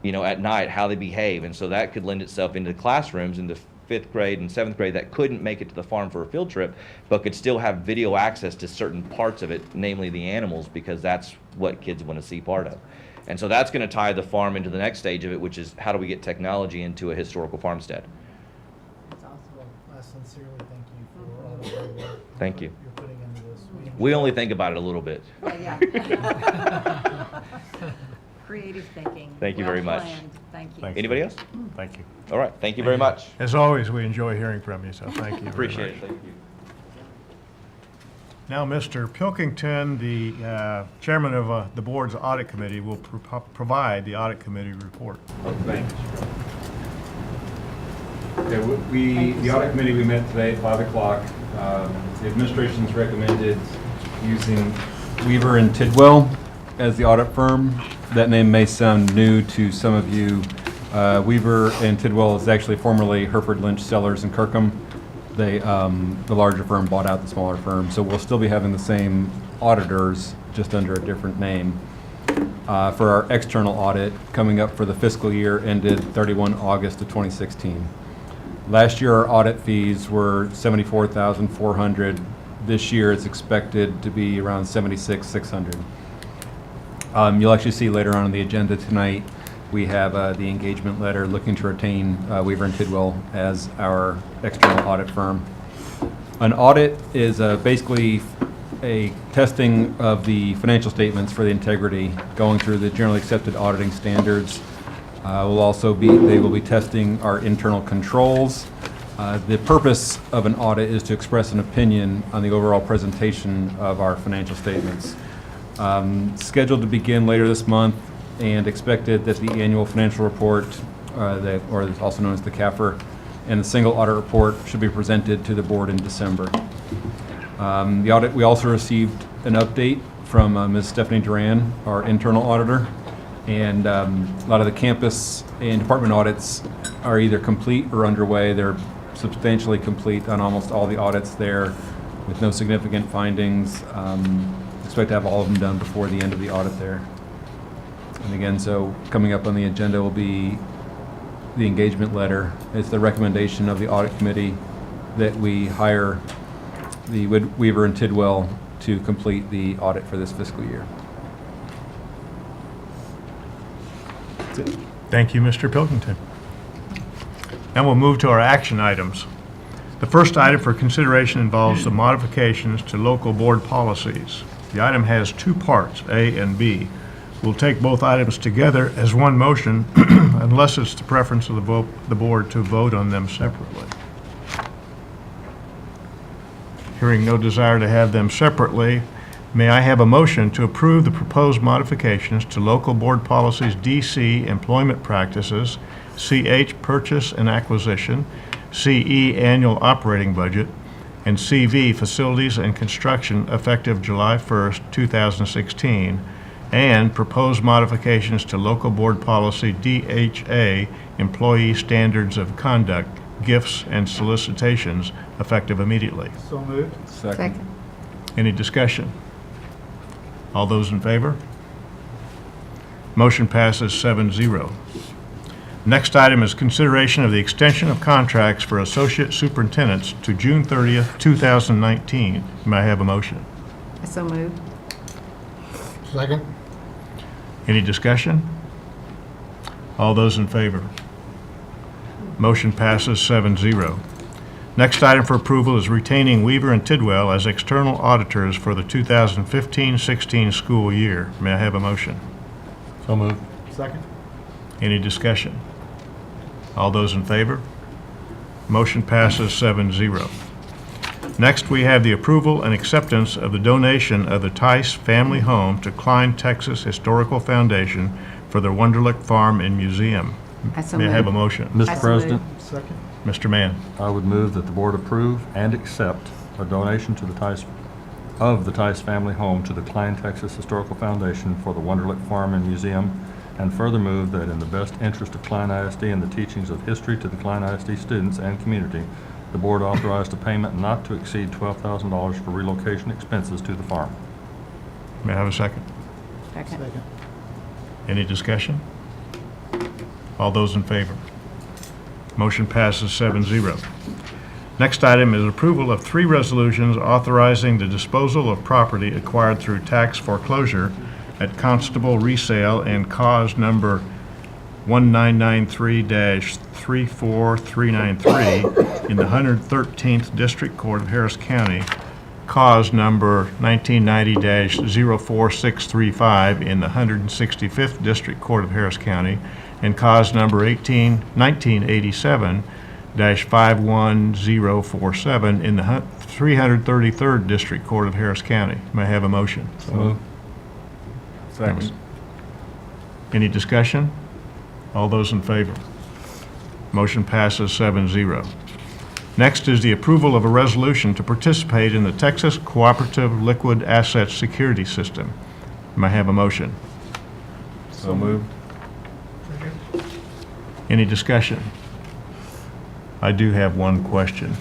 you know, at night, how they behave. And so that could lend itself into classrooms in the 5th grade and 7th grade that couldn't make it to the farm for a field trip, but could still have video access to certain parts of it, namely the animals, because that's what kids want to see part of. And so that's going to tie the farm into the next stage of it, which is how do we get technology into a historical farmstead. That's awesome. I sincerely thank you for all the hard work Thank you. you're putting into this. We only think about it a little bit. Yeah. Creative thinking. Thank you very much. Well-planned. Thank you. Anybody else? Thank you. All right. Thank you very much. As always, we enjoy hearing from you, so thank you. Appreciate it. Very much. Thank you. Now, Mr. Pilkington, the chairman of the board's audit committee, will provide the audit committee report. Thanks. Okay, the audit committee, we met today at 5 o'clock. The administration's recommended using Weaver and Tidwell as the audit firm. That name may sound new to some of you. Weaver and Tidwell is actually formerly Hereford Lynch Sellers in Kirkham. They, the larger firm bought out the smaller firm, so we'll still be having the same auditors, just under a different name. For our external audit coming up for the fiscal year ended 31 August of 2016. Last year, our audit fees were $74,400. This year, it's expected to be around $76,600. You'll actually see later on in the agenda tonight, we have the engagement letter looking to retain Weaver and Tidwell as our external audit firm. An audit is basically a testing of the financial statements for the integrity, going through the generally accepted auditing standards. They will be testing our internal controls. The purpose of an audit is to express an opinion on the overall presentation of our financial statements. Scheduled to begin later this month, and expected that the annual financial report, or also known as the CAFR, and the single audit report should be presented to the board in December. The audit, we also received an update from Ms. Stephanie Duran, our internal auditor, and a lot of the campus and department audits are either complete or underway. They're substantially complete on almost all the audits there with no significant findings. Expect to have all of them done before the end of the audit there. And again, so coming up on the agenda will be the engagement letter. It's the recommendation of the audit committee that we hire the Weaver and Tidwell to complete the audit for this fiscal year. That's it. Thank you, Mr. Pilkington. Now we'll move to our action items. The first item for consideration involves the modifications to local board policies. The item has two parts, A and B. We'll take both items together as one motion unless it's the preference of the board to vote on them separately. Hearing no desire to have them separately, may I have a motion to approve the proposed modifications to local board policies DC, employment practices, CH, purchase and acquisition, CE, annual operating budget, and CV, facilities and construction, effective July 1st, 2016, and proposed modifications to local board policy DHA, employee standards of conduct, gifts and solicitations, effective immediately. So moved. Second. Any discussion? All those in favor? Motion passes 7-0. Next item is consideration of the extension of contracts for associate superintendents to June 30th, 2019. May I have a motion? So moved. Second. Any discussion? All those in favor? Motion passes 7-0. Next item for approval is retaining Weaver and Tidwell as external auditors for the 2015-16 school year. May I have a motion? So moved. Second. Any discussion? All those in favor? Motion passes 7-0. Next, we have the approval and acceptance of the donation of the Tice family home to Klein, Texas Historical Foundation for their Wunderlich Farm and Museum. May I have a motion? Mr. President, Second. Mr. Mann. I would move that the board approve and accept a donation to the Tice family home to the Klein, Texas Historical Foundation for the Wunderlich Farm and Museum, and further move that in the best interest of Klein ISD and the teachings of history to the Klein ISD students and community, the board authorized a payment not to exceed $12,000 for relocation expenses to the farm. May I have a second? Second. Any discussion? All those in favor? Motion passes 7-0. Next item is approval of 3 resolutions authorizing the disposal of property acquired through tax foreclosure at Constable Resale and cause number 1993-34393 in the 113th District Court of Harris County, cause number 1990-04635 in the 165th District Court of Harris County, and cause number 1987-51047 in the 333rd District Court of Harris County. May I have a motion? So moved. Thanks. Any discussion? All those in favor? Motion passes 7-0. Next is the approval of a resolution to participate in the Texas Cooperative Liquid Asset Security System. May I have a motion? So moved. Any discussion? I do have one question.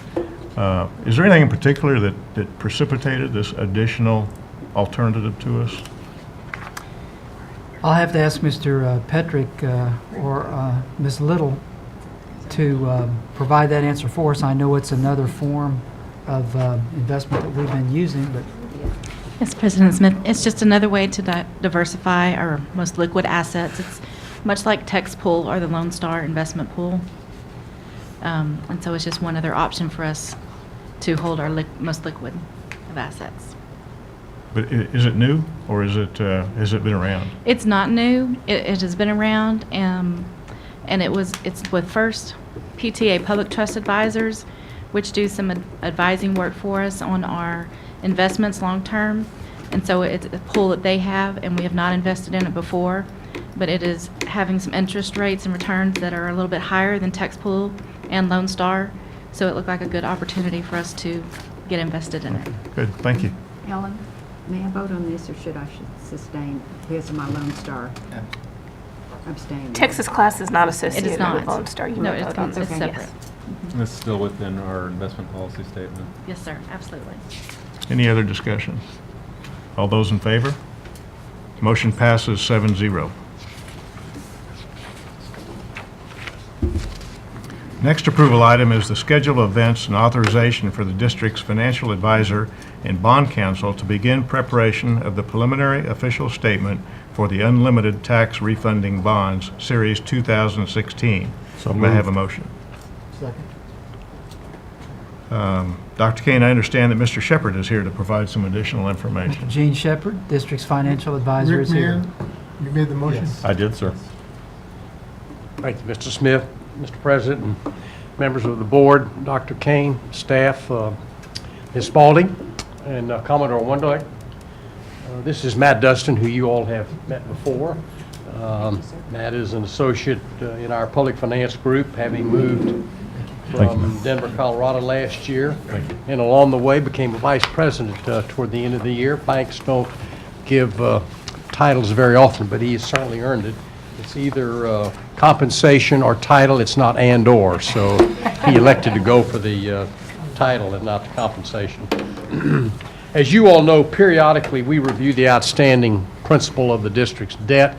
Is there anything in particular that precipitated this additional alternative to us? I'll have to ask Mr. Petrick or Ms. Little to provide that answer for us. I know it's another form of investment that we've been using, but Yes, President Smith, it's just another way to diversify our most liquid assets. It's much like Tex Pool or the Lone Star investment pool. And so it's just one other option for us to hold our most liquid of assets. But is it new, or has it been around? It's not new. It has been around, and it's with First PTA Public Trust Advisors, which do some advising work for us on our investments long term. And so it's a pool that they have, and we have not invested in it before, but it is having some interest rates and returns that are a little bit higher than Tex Pool and Lone Star. So it looked like a good opportunity for us to get invested in it. Good, thank you. Ellen, may I vote on this, or should I sustain because of my Lone Star? Abstain. Texas class is not It associated is not. with Lone Star. You No, may it's vote on this. separate. Yes. It's still within our investment policy statement. Yes, sir, absolutely. Any other discussion? All those in favor? Motion passes 7-0. Next approval item is the schedule of events and authorization for the district's financial advisor and bond counsel to begin preparation of the preliminary official statement for the unlimited tax refunding bonds, Series 2016. So May I have a moved. motion? Second. Dr. Kane, I understand that Mr. Shepard is here to provide some additional information. Gene Shepard, District's financial advisor, is here. You made the motion? Yes. I did, sir. Thank you, Mr. Smith, Mr. President, and members of the board, Dr. Kane, staff, Ms. Spalding, and Commodore Wonderlich. This is Matt Dustin, who you all have met before. Matt is an associate in our public finance group, having moved from Denver, Colorado last year, and along the way became a vice president toward the end of the year. Banks don't give titles very often, but he has certainly earned it. It's either compensation or title. It's not and or, so he elected to go for the title and not the compensation. As you all know, periodically we review the outstanding principal of the district's debt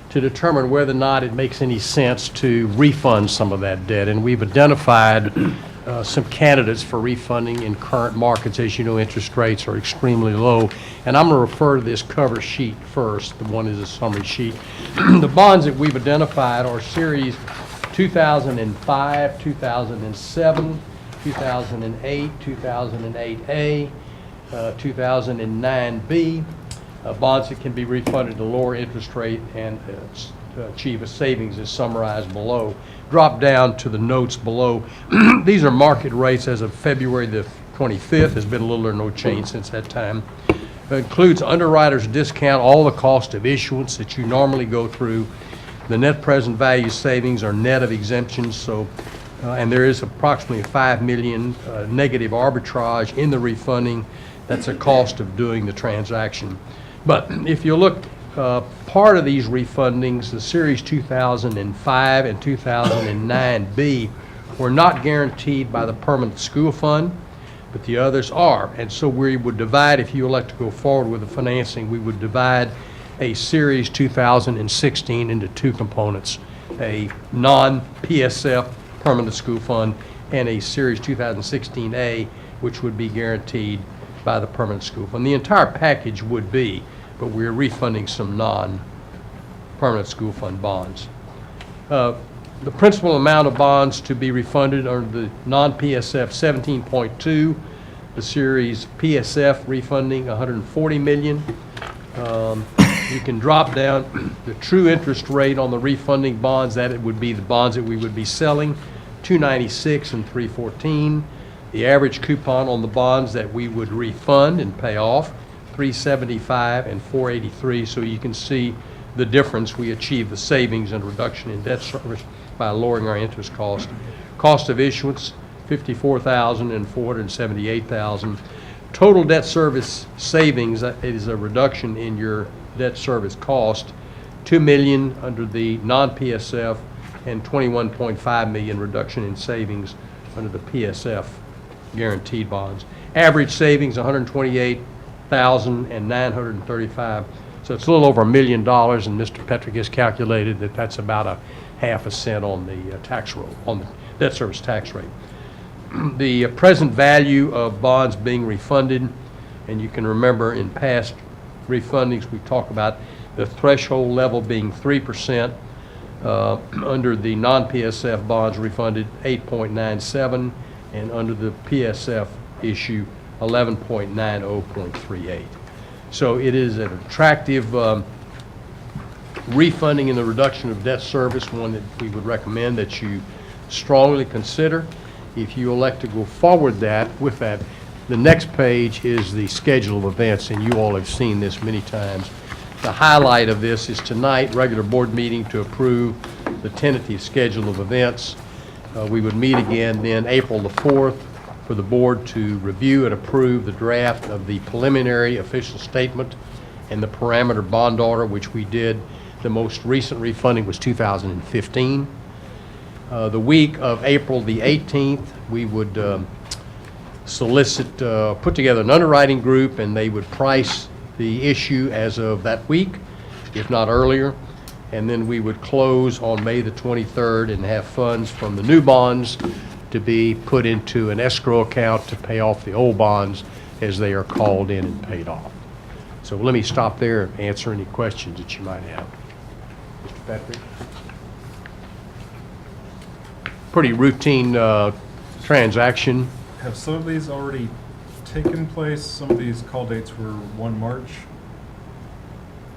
to determine whether or not it makes any sense to refund some of that debt. And we've identified some candidates for refunding in current markets. As you know, interest rates are extremely low. And I'm going to refer to this cover sheet first. The one is a summary sheet. The bonds that we've identified are Series 2005, 2007, 2008, 2008A, 2009B. Bonds that can be refunded at a lower interest rate and achieve a savings is summarized below. Drop down to the notes below. These are market rates as of February the 25th. There's been little or no change since that time. It includes underwriter's discount, all the cost of issuance that you normally go through. The net present value savings are net of exemptions, so and there is approximately $5 million negative arbitrage in the refunding. That's a cost of doing the transaction. But if you look, part of these refundings, the Series 2005 and 2009B, were not guaranteed by the Permanent School Fund, but the others are. And so we would divide, if you elect to go forward with the financing, we would divide a Series 2016 into two components, a non-PSF Permanent School Fund and a Series 2016A, which would be guaranteed by the Permanent School Fund. The entire package would be, but we're refunding some non-Permanent School Fund bonds. The principal amount of bonds to be refunded are the non-PSF 17.2, the Series PSF refunding $140 million. You can drop down the true interest rate on the refunding bonds, that it would be the bonds that we would be selling, 296 and 314. The average coupon on the bonds that we would refund and pay off, 375 and 483. So you can see the difference. We achieve the savings and reduction in debt service by lowering our interest cost. Cost of issuance, $54,000 and $478,000. Total debt service savings is a reduction in your debt service cost, $2 million under the non-PSF and $21.5 million reduction in savings under the PSF guaranteed bonds. Average savings, $128,935. So it's a little over $1 million, and Mr. Petrick has calculated that that's about a half a cent on the tax roll, on the debt service tax rate. The present value of bonds being refunded, and you can remember in past refundings we talk about the threshold level being 3%. Under the non-PSF bonds refunded 8.97, and under the PSF issue 11.90.38. So it is an attractive refunding and the reduction of debt service, one that we would recommend that you strongly consider. If you elect to go forward with that, the next page is the schedule of events, and you all have seen this many times. The highlight of this is tonight, regular board meeting to approve the tentative schedule of events. We would meet again then April the 4th for the board to review and approve the draft of the preliminary official statement and the parameter bond order, which we did. The most recent refunding was 2015. The week of April the 18th, we would put together an underwriting group, and they would price the issue as of that week, if not earlier. And then we would close on May the 23rd and have funds from the new bonds to be put into an escrow account to pay off the old bonds as they are called in and paid off. So let me stop there and answer any questions that you might have. Mr. Patrick? Pretty routine transaction. Have some of these already taken place? Some of these call dates were 1 March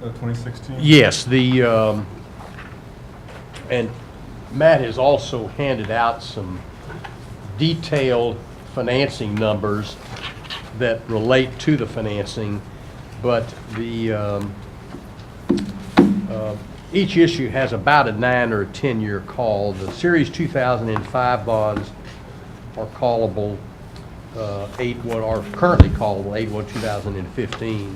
of 2016? Yes, and Matt has also handed out some detailed financing numbers that relate to the financing, but each issue has about a 9 or a 10-year call. The Series 2005 bonds are callable, are currently callable 8/1/2015.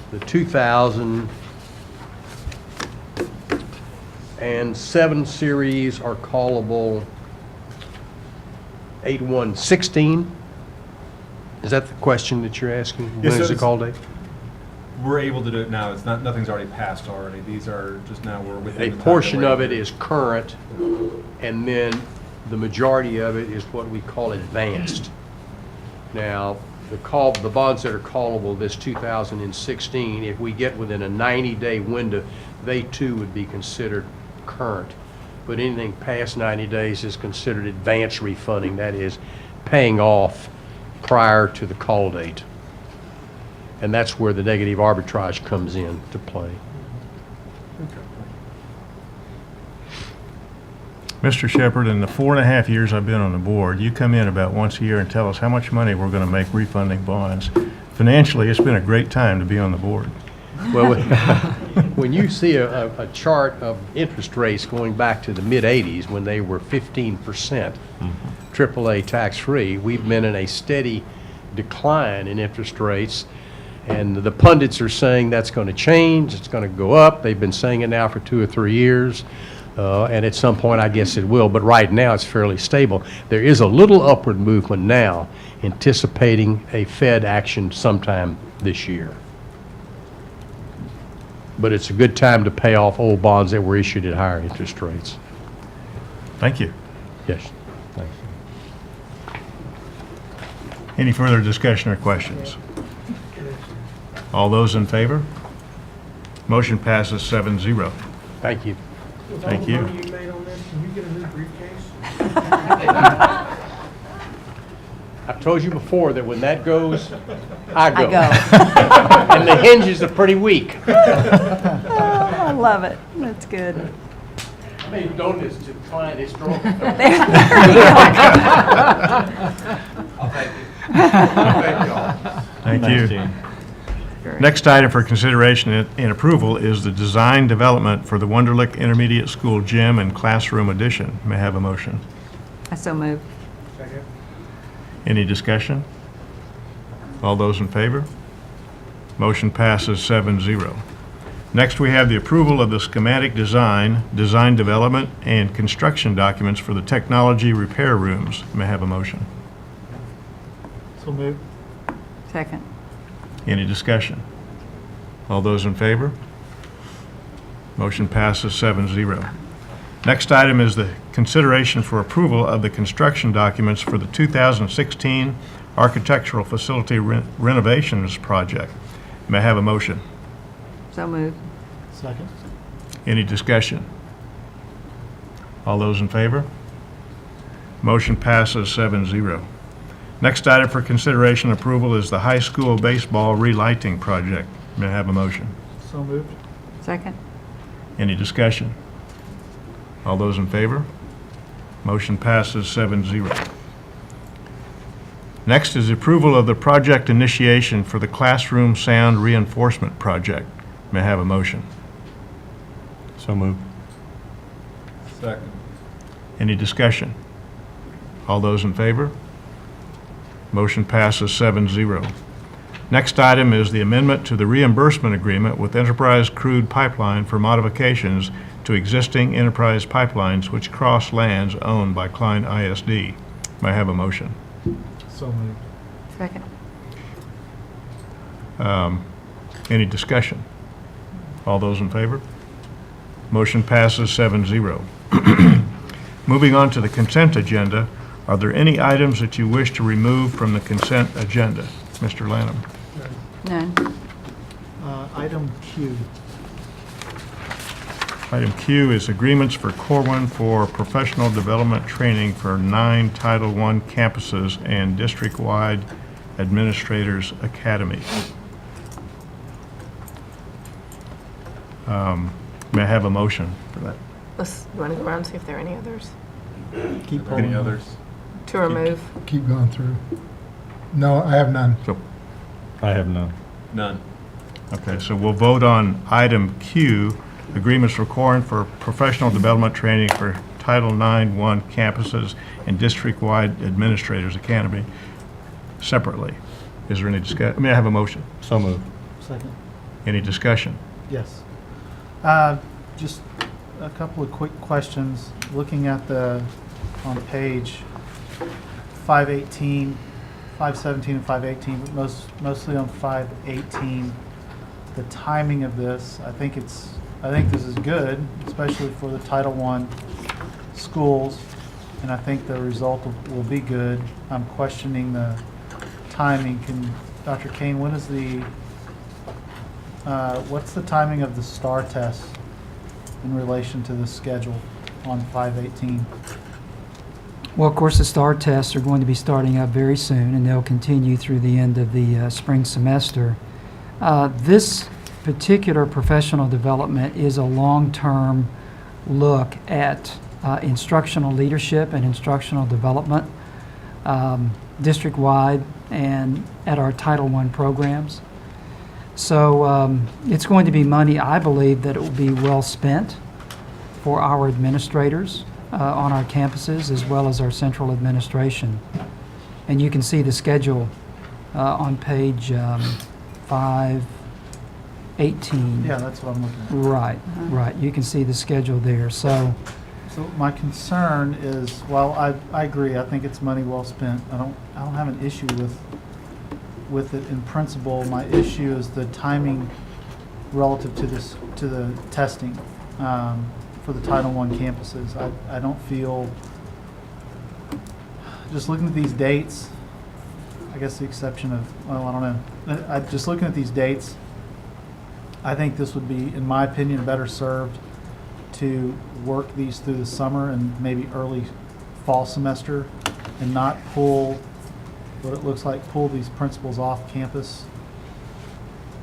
The 2007 series are callable 8/1/16. Is that the question that you're asking? Yes, When is the call date? We're able to do it now. It's not, nothing's already passed already. These are just now we're within A the time portion that of we're it is current, and then the majority of it is what we call advanced. Now, the bonds that are callable this 2016, if we get within a 90-day window, they too would be considered current. But anything past 90 days is considered advanced refunding, that is, paying off prior to the call date. And that's where the negative arbitrage comes in to play. Mr. Shepard, in the 4.5 years I've been on the board, you come in about once a year and tell us how much money we're going to make refunding bonds. Financially, it's been a great time to be on the board. Well, when you see a chart of interest rates going back to the mid-'80s when they were 15% AAA tax-free, we've been in a steady decline in interest rates. And the pundits are saying that's going to change, it's going to go up. They've been saying it now for 2 or 3 years. And at some point, I guess it will. But right now, it's fairly stable. There is a little upward movement now, anticipating a Fed action sometime this year. But it's a good time to pay off old bonds that were issued at higher interest rates. Thank you. Yes. Thanks. Any further discussion or questions? All those in favor? Motion passes 7-0. Thank you. With all Thank the you. money you made on this, can you get a new briefcase? I've told you before that when that goes, I go. I go. And the hinges are pretty weak. I love it. That's good. I made donuts to Klein ISD. There you I'll thank you. Thank you all. Thank Thanks, you. Gene. Next item for consideration and approval is the design development for the Wunderlich Intermediate School gym and classroom addition. May I have a motion? I so move. Any discussion? All those in favor? Motion passes 7-0. Next, we have the approval of the schematic design, design development, and construction documents for the technology repair rooms. May I have a motion? So moved. Second. Any discussion? All those in favor? Motion passes 7-0. Next item is the consideration for approval of the construction documents for the 2016 architectural facility renovations project. May I have a motion? So moved. Second. Any discussion? All those in favor? Motion passes 7-0. Next item for consideration and approval is the high school baseball relighting project. May I have a motion? So moved. Second. Any discussion? All those in favor? Motion passes 7-0. Next is approval of the project initiation for the classroom sound reinforcement project. May I have a motion? So moved. Second. Any discussion? All those in favor? Motion passes 7-0. Next item is the amendment to the reimbursement agreement with Enterprise Crude Pipeline for modifications to existing Enterprise pipelines which cross lands owned by Klein ISD. May I have a motion? So moved. Second. Any discussion? All those in favor? Motion passes 7-0. Moving on to the consent agenda, are there any items that you wish to remove from the consent agenda? Mr. Lanham. None. Item Q. Item Q is agreements for Corwin for professional development training for 9 Title I campuses and district-wide administrators academies. May I have a motion for that? You want to go around and see if there are any others Keep Any pulling. others? to remove? Keep going through. No, I have none. So, I have none. None. okay, so we'll vote on item Q, agreements for Corwin for professional development training for Title IX I campuses and district-wide administrators academy separately. Is there any discussion? May I have a motion? So moved. Second. Any discussion? Yes. Just a couple of quick questions. Looking at on page 518, 517 and 518, but mostly on 518, the timing of this, I think this is good, especially for the Title I schools, and I think the result will be good. I'm questioning the timing. Dr. Kane, when is what's the timing of the STAR test in relation to the schedule on 518? Well, of course, the STAR tests are going to be starting up very soon, and they'll continue through the end of the spring semester. This particular professional development is a long-term look at instructional leadership and instructional development district-wide and at our Title I programs. So it's going to be money, I believe, that it will be well spent for our administrators on our campuses as well as our central administration. And you can see the schedule on page 518. Yeah, that's what I'm looking at. Right, right. You can see the schedule there. So my concern is, while I agree, I think it's money well spent. I don't have an issue with it in principle. My issue is the timing relative to the testing for the Title I campuses. I don't feel, just looking at these dates, I guess the exception of, well, I don't know. Just looking at these dates, I think this would be, in my opinion, better served to work these through the summer and maybe early fall semester and not pull what it looks like, pull these principals off campus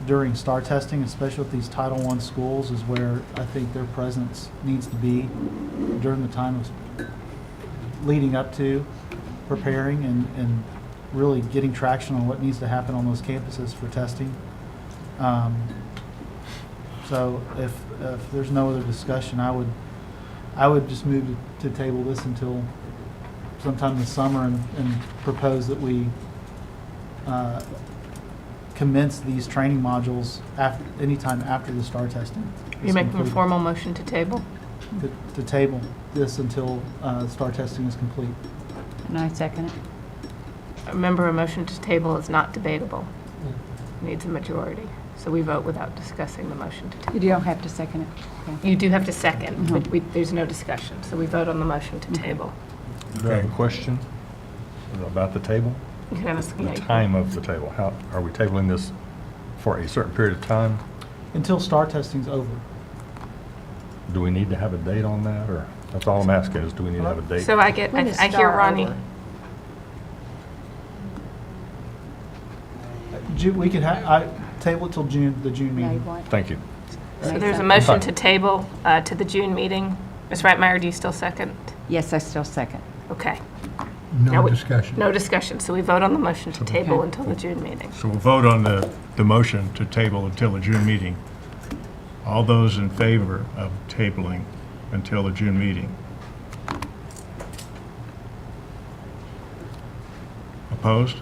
during STAR testing, especially with these Title I schools, is where I think their presence needs to be during the time of leading up to preparing and really getting traction on what needs to happen on those campuses for testing. So if there's no other discussion, I would just move to table this until sometime this summer and propose that we commence these training modules anytime after the STAR testing. You're making a formal motion to table? To table this until STAR testing is complete. And I second it. Remember, a motion to table is not debatable. Needs a majority. So we vote without discussing the motion to table. You don't have to second it. Okay. You do have to second, but there's no discussion. So we vote on the motion to table. Do I have a question about the table? You can ask, The time of the table. How, are we tabling this for a certain period of time? Until STAR testing's over. Do we need to have a date on that, or that's all I'm asking is, do we need to have a date? So I When is hear STAR Ronnie. over? We could table it till the June meeting. Thank you. So there's a motion to table to the June meeting. Ms. Reitmeyer, do you still second? Yes, I still second. Okay. No discussion. No discussion. So we vote on the motion to table until the June meeting. So we'll vote on the motion to table until the June meeting. All those in favor of tabling until the June meeting? Opposed?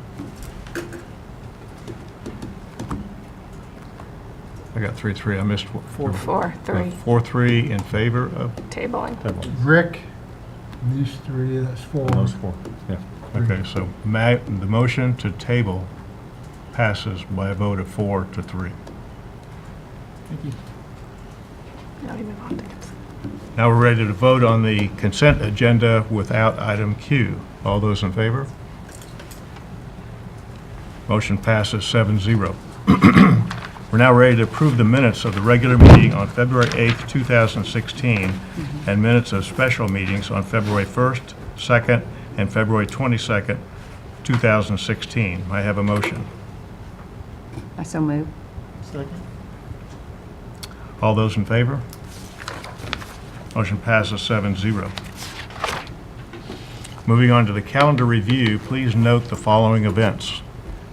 I got 3-3. I missed 4. 4-3. 4-3 in favor of Tabling. Rick, these three, that's four. Those four, yeah. Okay, so the motion to table passes by a vote of 4-3. Thank you. Now we move on to consent. Now we're ready to vote on the consent agenda without item Q. All those in favor? Motion passes 7-0. We're now ready to approve the minutes of the regular meeting on February 8th, 2016, and minutes of special meetings on February 1st, 2nd, and February 22nd, 2016. I have a motion. I so move. Second. All those in favor? Motion passes 7-0. Moving on to the calendar review, please note the following events.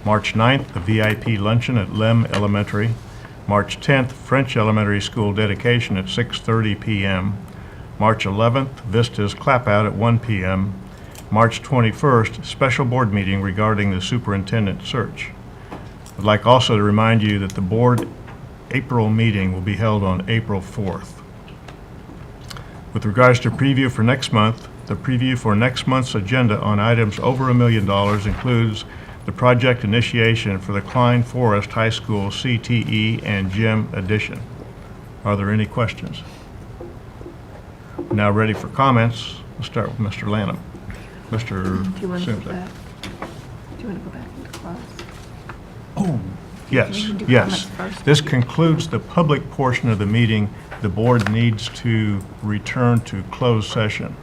March 9th, the VIP luncheon at Lem Elementary. March 10th, French Elementary School dedication at 6:30 p.m. March 11th, Vista's clap out at 1 p.m. March 21st, special board meeting regarding the superintendent search. I'd like also to remind you that the board April meeting will be held on April 4th. With regards to preview for next month, the preview for next month's agenda on items over $1 million includes the project initiation for the Klein Forest High School CTE and gym addition. Are there any questions? We're now ready for comments. We'll start with Mr. Lanham. Mr. Do you want to go Simson. back? Do you want to go back into class? Oh, yes, You can do yes. comments first. This concludes the public portion of the meeting. The board needs to return to closed session.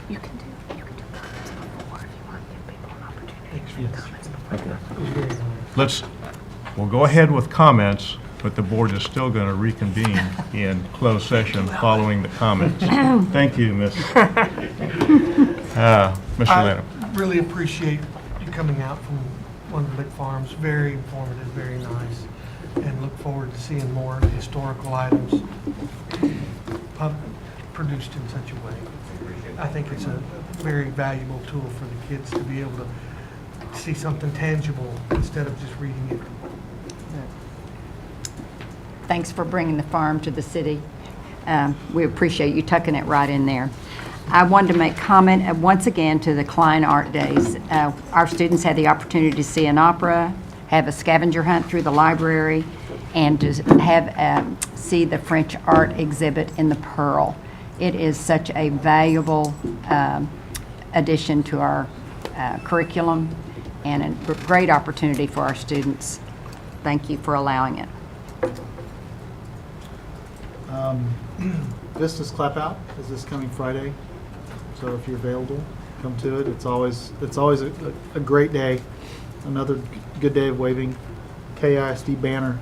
You can do comments before if you want to give people an opportunity to make comments before. We'll go ahead with comments, but the board is still going to reconvene in closed session following the comments. Thank you, Mr. Lanham. I really appreciate you coming out from Wonderlick Farms. Very informative, very nice, and look forward to seeing more historical items produced in such a way. I think it's a very valuable tool for the kids to be able to see something tangible instead of just reading it. Thanks for bringing the farm to the city. We appreciate you tucking it right in there. I wanted to make comment once again to the Klein Art Days. Our students had the opportunity to see an opera, have a scavenger hunt through the library, and to have see the French art exhibit in the Pearl. It is such a valuable addition to our curriculum and a great opportunity for our students. Thank you for allowing it. Vista's clap out is this coming Friday, so if you're available, come to it. It's always a great day. Another good day of waving Klein ISD banner.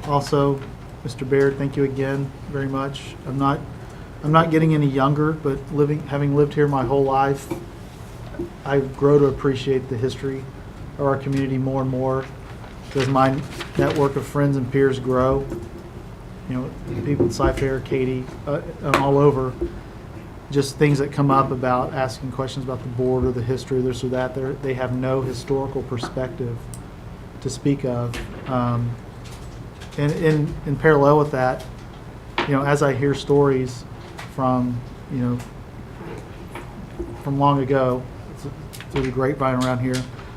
Also, Mr. Baird, thank you again very much. I'm not getting any younger, but having lived here my whole life, I grow to appreciate the history of our community more and more as my network of friends and peers grow. You know, people at Cy-Fair, Katie, and all over. just things that come up about asking questions about the board or the history, this or that. They have no historical perspective to speak of. And in parallel with that, as I hear stories from, from long ago, through the grapevine around here,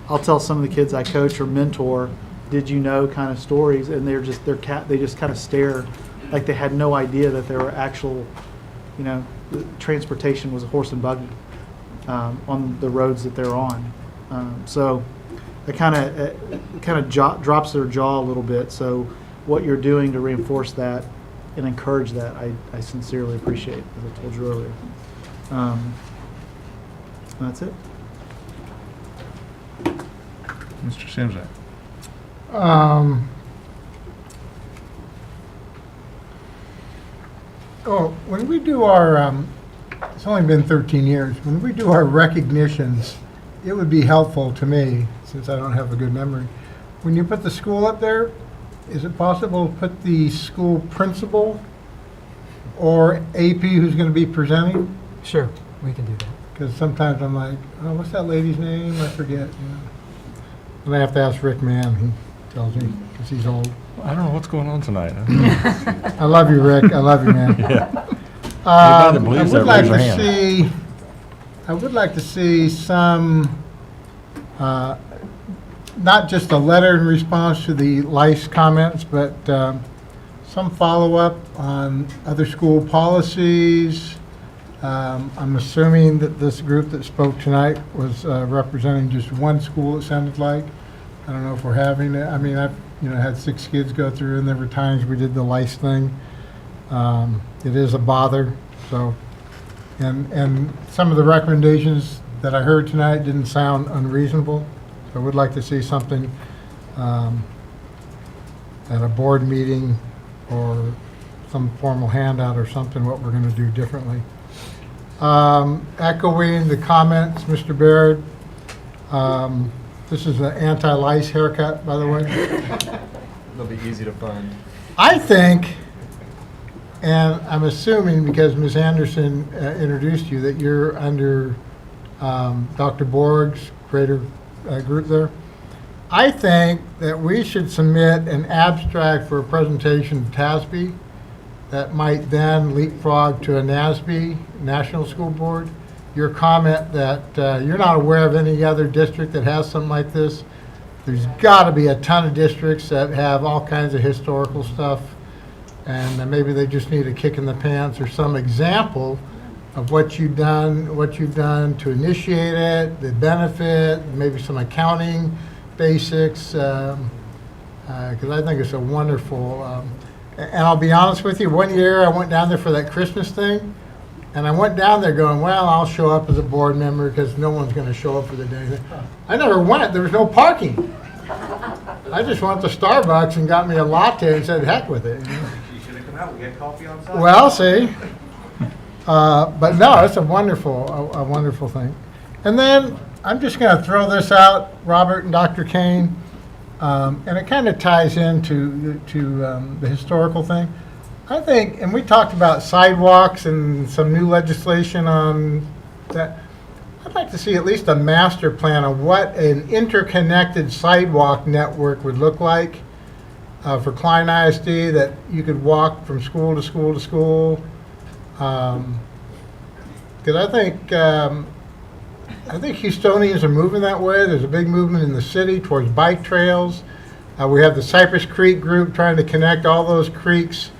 I'll tell some of the kids I coach or mentor, did you know kind of stories, and they just kind of stare like they had no idea that there were actual, transportation was a horse and buggy on the roads that they're on. So it kind of drops their jaw a little bit. So what you're doing to reinforce that and encourage that, I sincerely appreciate, as I told you earlier. That's it. Mr. Simzak. When we do our, it's only been 13 years, when we do our recognitions, it would be helpful to me, since I don't have a good memory, when you put the school up there, is it possible to put the school principal or AP who's going to be presenting? Sure, we can do that. Because sometimes I'm like, oh, what's that lady's name? I forget. And I have to ask Rick Mann. He tells me because he's old. I don't know what's going on tonight. I love you, Rick. I love you, man. Yeah. I Anybody that believes that, raise their hand. I would like to see some, not just a letter in response to the lice comments, but some follow-up on other school policies. I'm assuming that this group that spoke tonight was representing just one school, it sounded like. I don't know if we're having it. I mean, I've had 6 kids go through, and there were times we did the lice thing. It is a bother. So, and some of the recommendations that I heard tonight didn't sound unreasonable. So I would like to see something at a board meeting or some formal handout or something, what we're going to do differently. Echoing the comments, Mr. Baird, this is an anti-lice haircut, by the way. They'll be easy to find. I think, and I'm assuming because Ms. Anderson introduced you, that you're under Dr. Borg's greater group there. I think that we should submit an abstract for a presentation to TASB that might then leapfrog to a NASB, National School Board. Your comment that you're not aware of any other district that has something like this. There's got to be a ton of districts that have all kinds of historical stuff, and maybe they just need a kick in the pants or some example of what you've done to initiate it, the benefit, maybe some accounting basics, because I think it's a wonderful. And I'll be honest with you, one year I went down there for that Christmas thing, and I went down there going, well, I'll show up as a board member because no one's going to show up for the day. I never went. There was no parking. I just went to Starbucks and got me a latte and said, heck with it. You should have come out. We had coffee on site. Well, see. But no, it's a wonderful thing. And then I'm just going to throw this out, Robert and Dr. Kane, and it kind of ties into the historical thing. I think, and we talked about sidewalks and some new legislation on that. I'd like to see at least a master plan of what an interconnected sidewalk network would look like for Klein ISD, that you could walk from school to school to school. Because I think Houstonians are moving that way. There's a big movement in the city towards bike trails. We have the Cypress Creek group trying to connect all those creeks.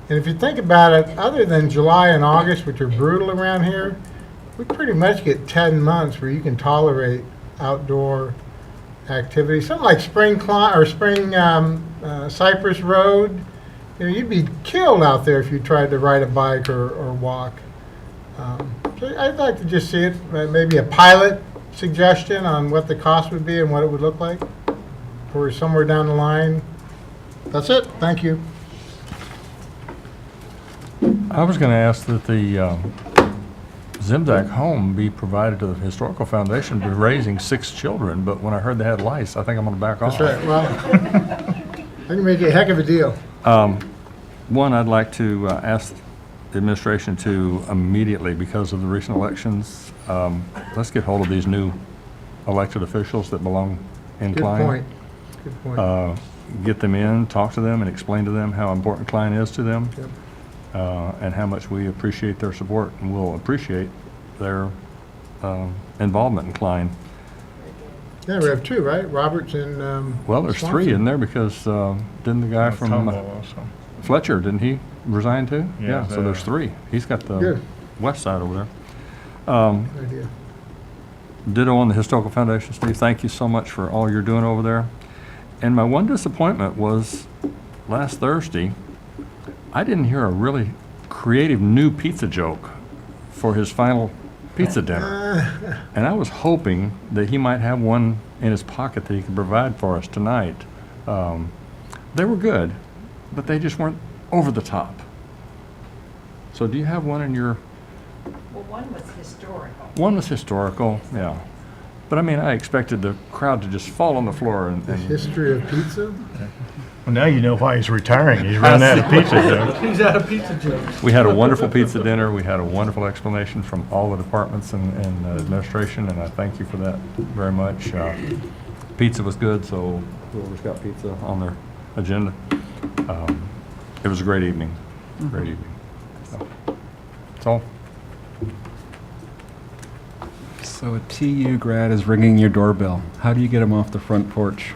And if you think about it, other than July and August, which are brutal around here, we pretty much get 10 months where you can tolerate outdoor activity. Something like Spring Cypress Road, you'd be killed out there if you tried to ride a bike or walk. So I'd like to just see it, maybe a pilot suggestion on what the cost would be and what it would look like, or somewhere down the line. That's it. Thank you. I was going to ask that the Zimzak home be provided to the Historical Foundation for raising 6 children, but when I heard they had lice, I think I'm going to back off. That's right. Well, I can make it a heck of a deal. One, I'd like to ask the administration to immediately, because of the recent elections, let's get hold of these new elected officials that belong in Good Klein. point. Good point. Get them in, talk to them, and explain to them how important Klein is to them, and how much we appreciate their support, and we'll appreciate their involvement in Klein. Yeah, we have two, right? Roberts and Well, there's three Swanson. in there because didn't the guy from Tomball also. Fletcher, didn't he resign too? Yeah, So there's three. He's got the Good. west side over there. Good idea. Ditto on the Historical Foundation, Steve. Thank you so much for all you're doing over there. And my one disappointment was last Thursday, I didn't hear a really creative new pizza joke for his final pizza dinner. And I was hoping that he might have one in his pocket that he could provide for us tonight. They were good, but they just weren't over the top. So do you have one in your... Well, one was historical. One was historical, yeah. But I mean, I expected the crowd to just fall on the floor and... The history of pizza? Well, now you know why he's retiring. He's run out of pizza jokes. He's out of pizza jokes. We had a wonderful pizza dinner. We had a wonderful explanation from all the departments and administration, and I thank you for that very much. Pizza was good, so whoever's got pizza on their agenda. It was a great evening. Great evening. So, that's all. So a TU grad is ringing your doorbell. How do you get him off the front porch?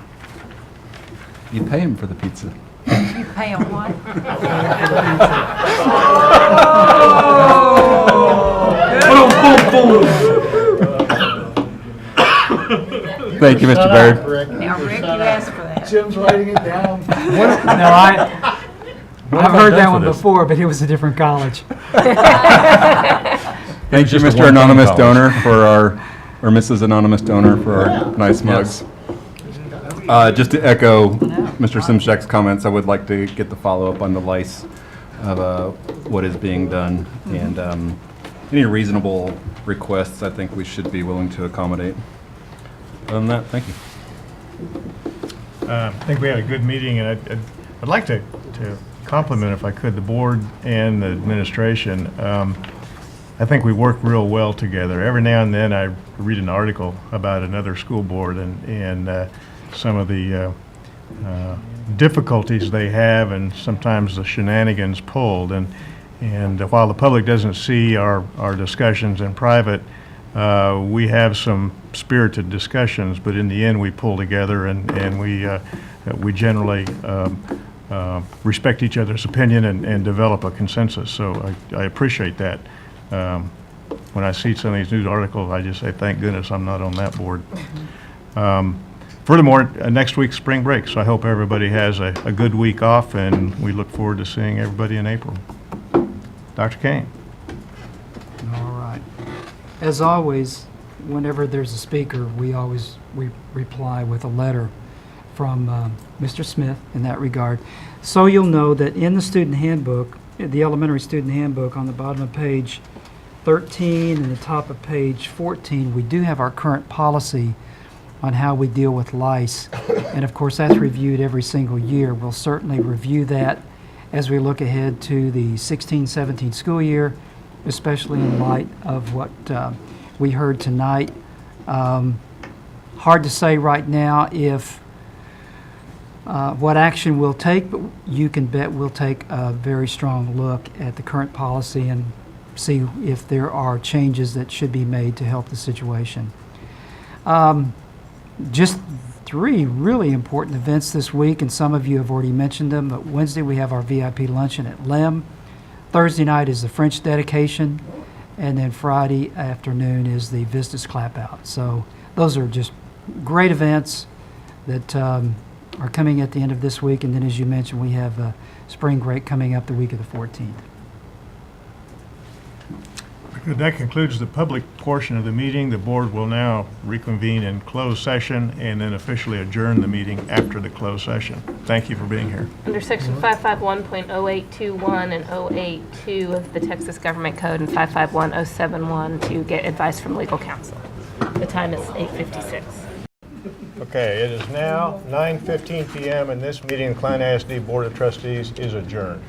You pay him for the pizza. You pay them what? Thank you, Mr. Baird. Now, Rick, you asked for that. Jim's writing it down. No, I've heard that one before, but it was a different college. Thank you, Just a Mr. Anonymous one-time Donor, for our, or Mrs. Anonymous Donor, for our nice mugs. Just to echo Mr. Simchek's comments, I would like to get the follow-up on the lice of what is being done, and any reasonable requests, I think we should be willing to accommodate. Other than that, thank you. I think we had a good meeting, and I'd like to compliment, if I could, the board and the administration. I think we work real well together. Every now and then I read an article about another school board and some of the difficulties they have, and sometimes the shenanigans pulled. And while the public doesn't see our discussions in private, we have some spirited discussions, but in the end we pull together and we generally respect each other's opinion and develop a consensus. So I appreciate that. When I see some of these news articles, I just say, thank goodness I'm not on that board. Furthermore, next week's spring break, so I hope everybody has a good week off, and we look forward to seeing everybody in April. Dr. Kane. All right. As always, whenever there's a speaker, we reply with a letter from Mr. Smith in that regard. So you'll know that in the student handbook, the elementary student handbook, on the bottom of page 13 and the top of page 14, we do have our current policy on how we deal with lice. And of course, that's reviewed every single year. We'll certainly review that as we look ahead to the 16-17 school year, especially in light of what we heard tonight. Hard to say right now if what action we'll take, but you can bet we'll take a very strong look at the current policy and see if there are changes that should be made to help the situation. Just three really important events this week, and some of you have already mentioned them, but Wednesday we have our VIP luncheon at LEM. Thursday night is the French dedication, and then Friday afternoon is the Vistas Clap Out. So those are just great events that are coming at the end of this week, and then as you mentioned, we have spring break coming up the week of the 14th. Good. That concludes the public portion of the meeting. The board will now reconvene in closed session and then officially adjourn the meeting after the closed session. Thank you for being here. Under Section 551.0821 and 082 of the Texas Government Code and 551.071 to get advice from legal counsel. The time is 8:56. Okay, it is now 9:15 p.m. and this meeting of the Klein ISD Board of Trustees is adjourned.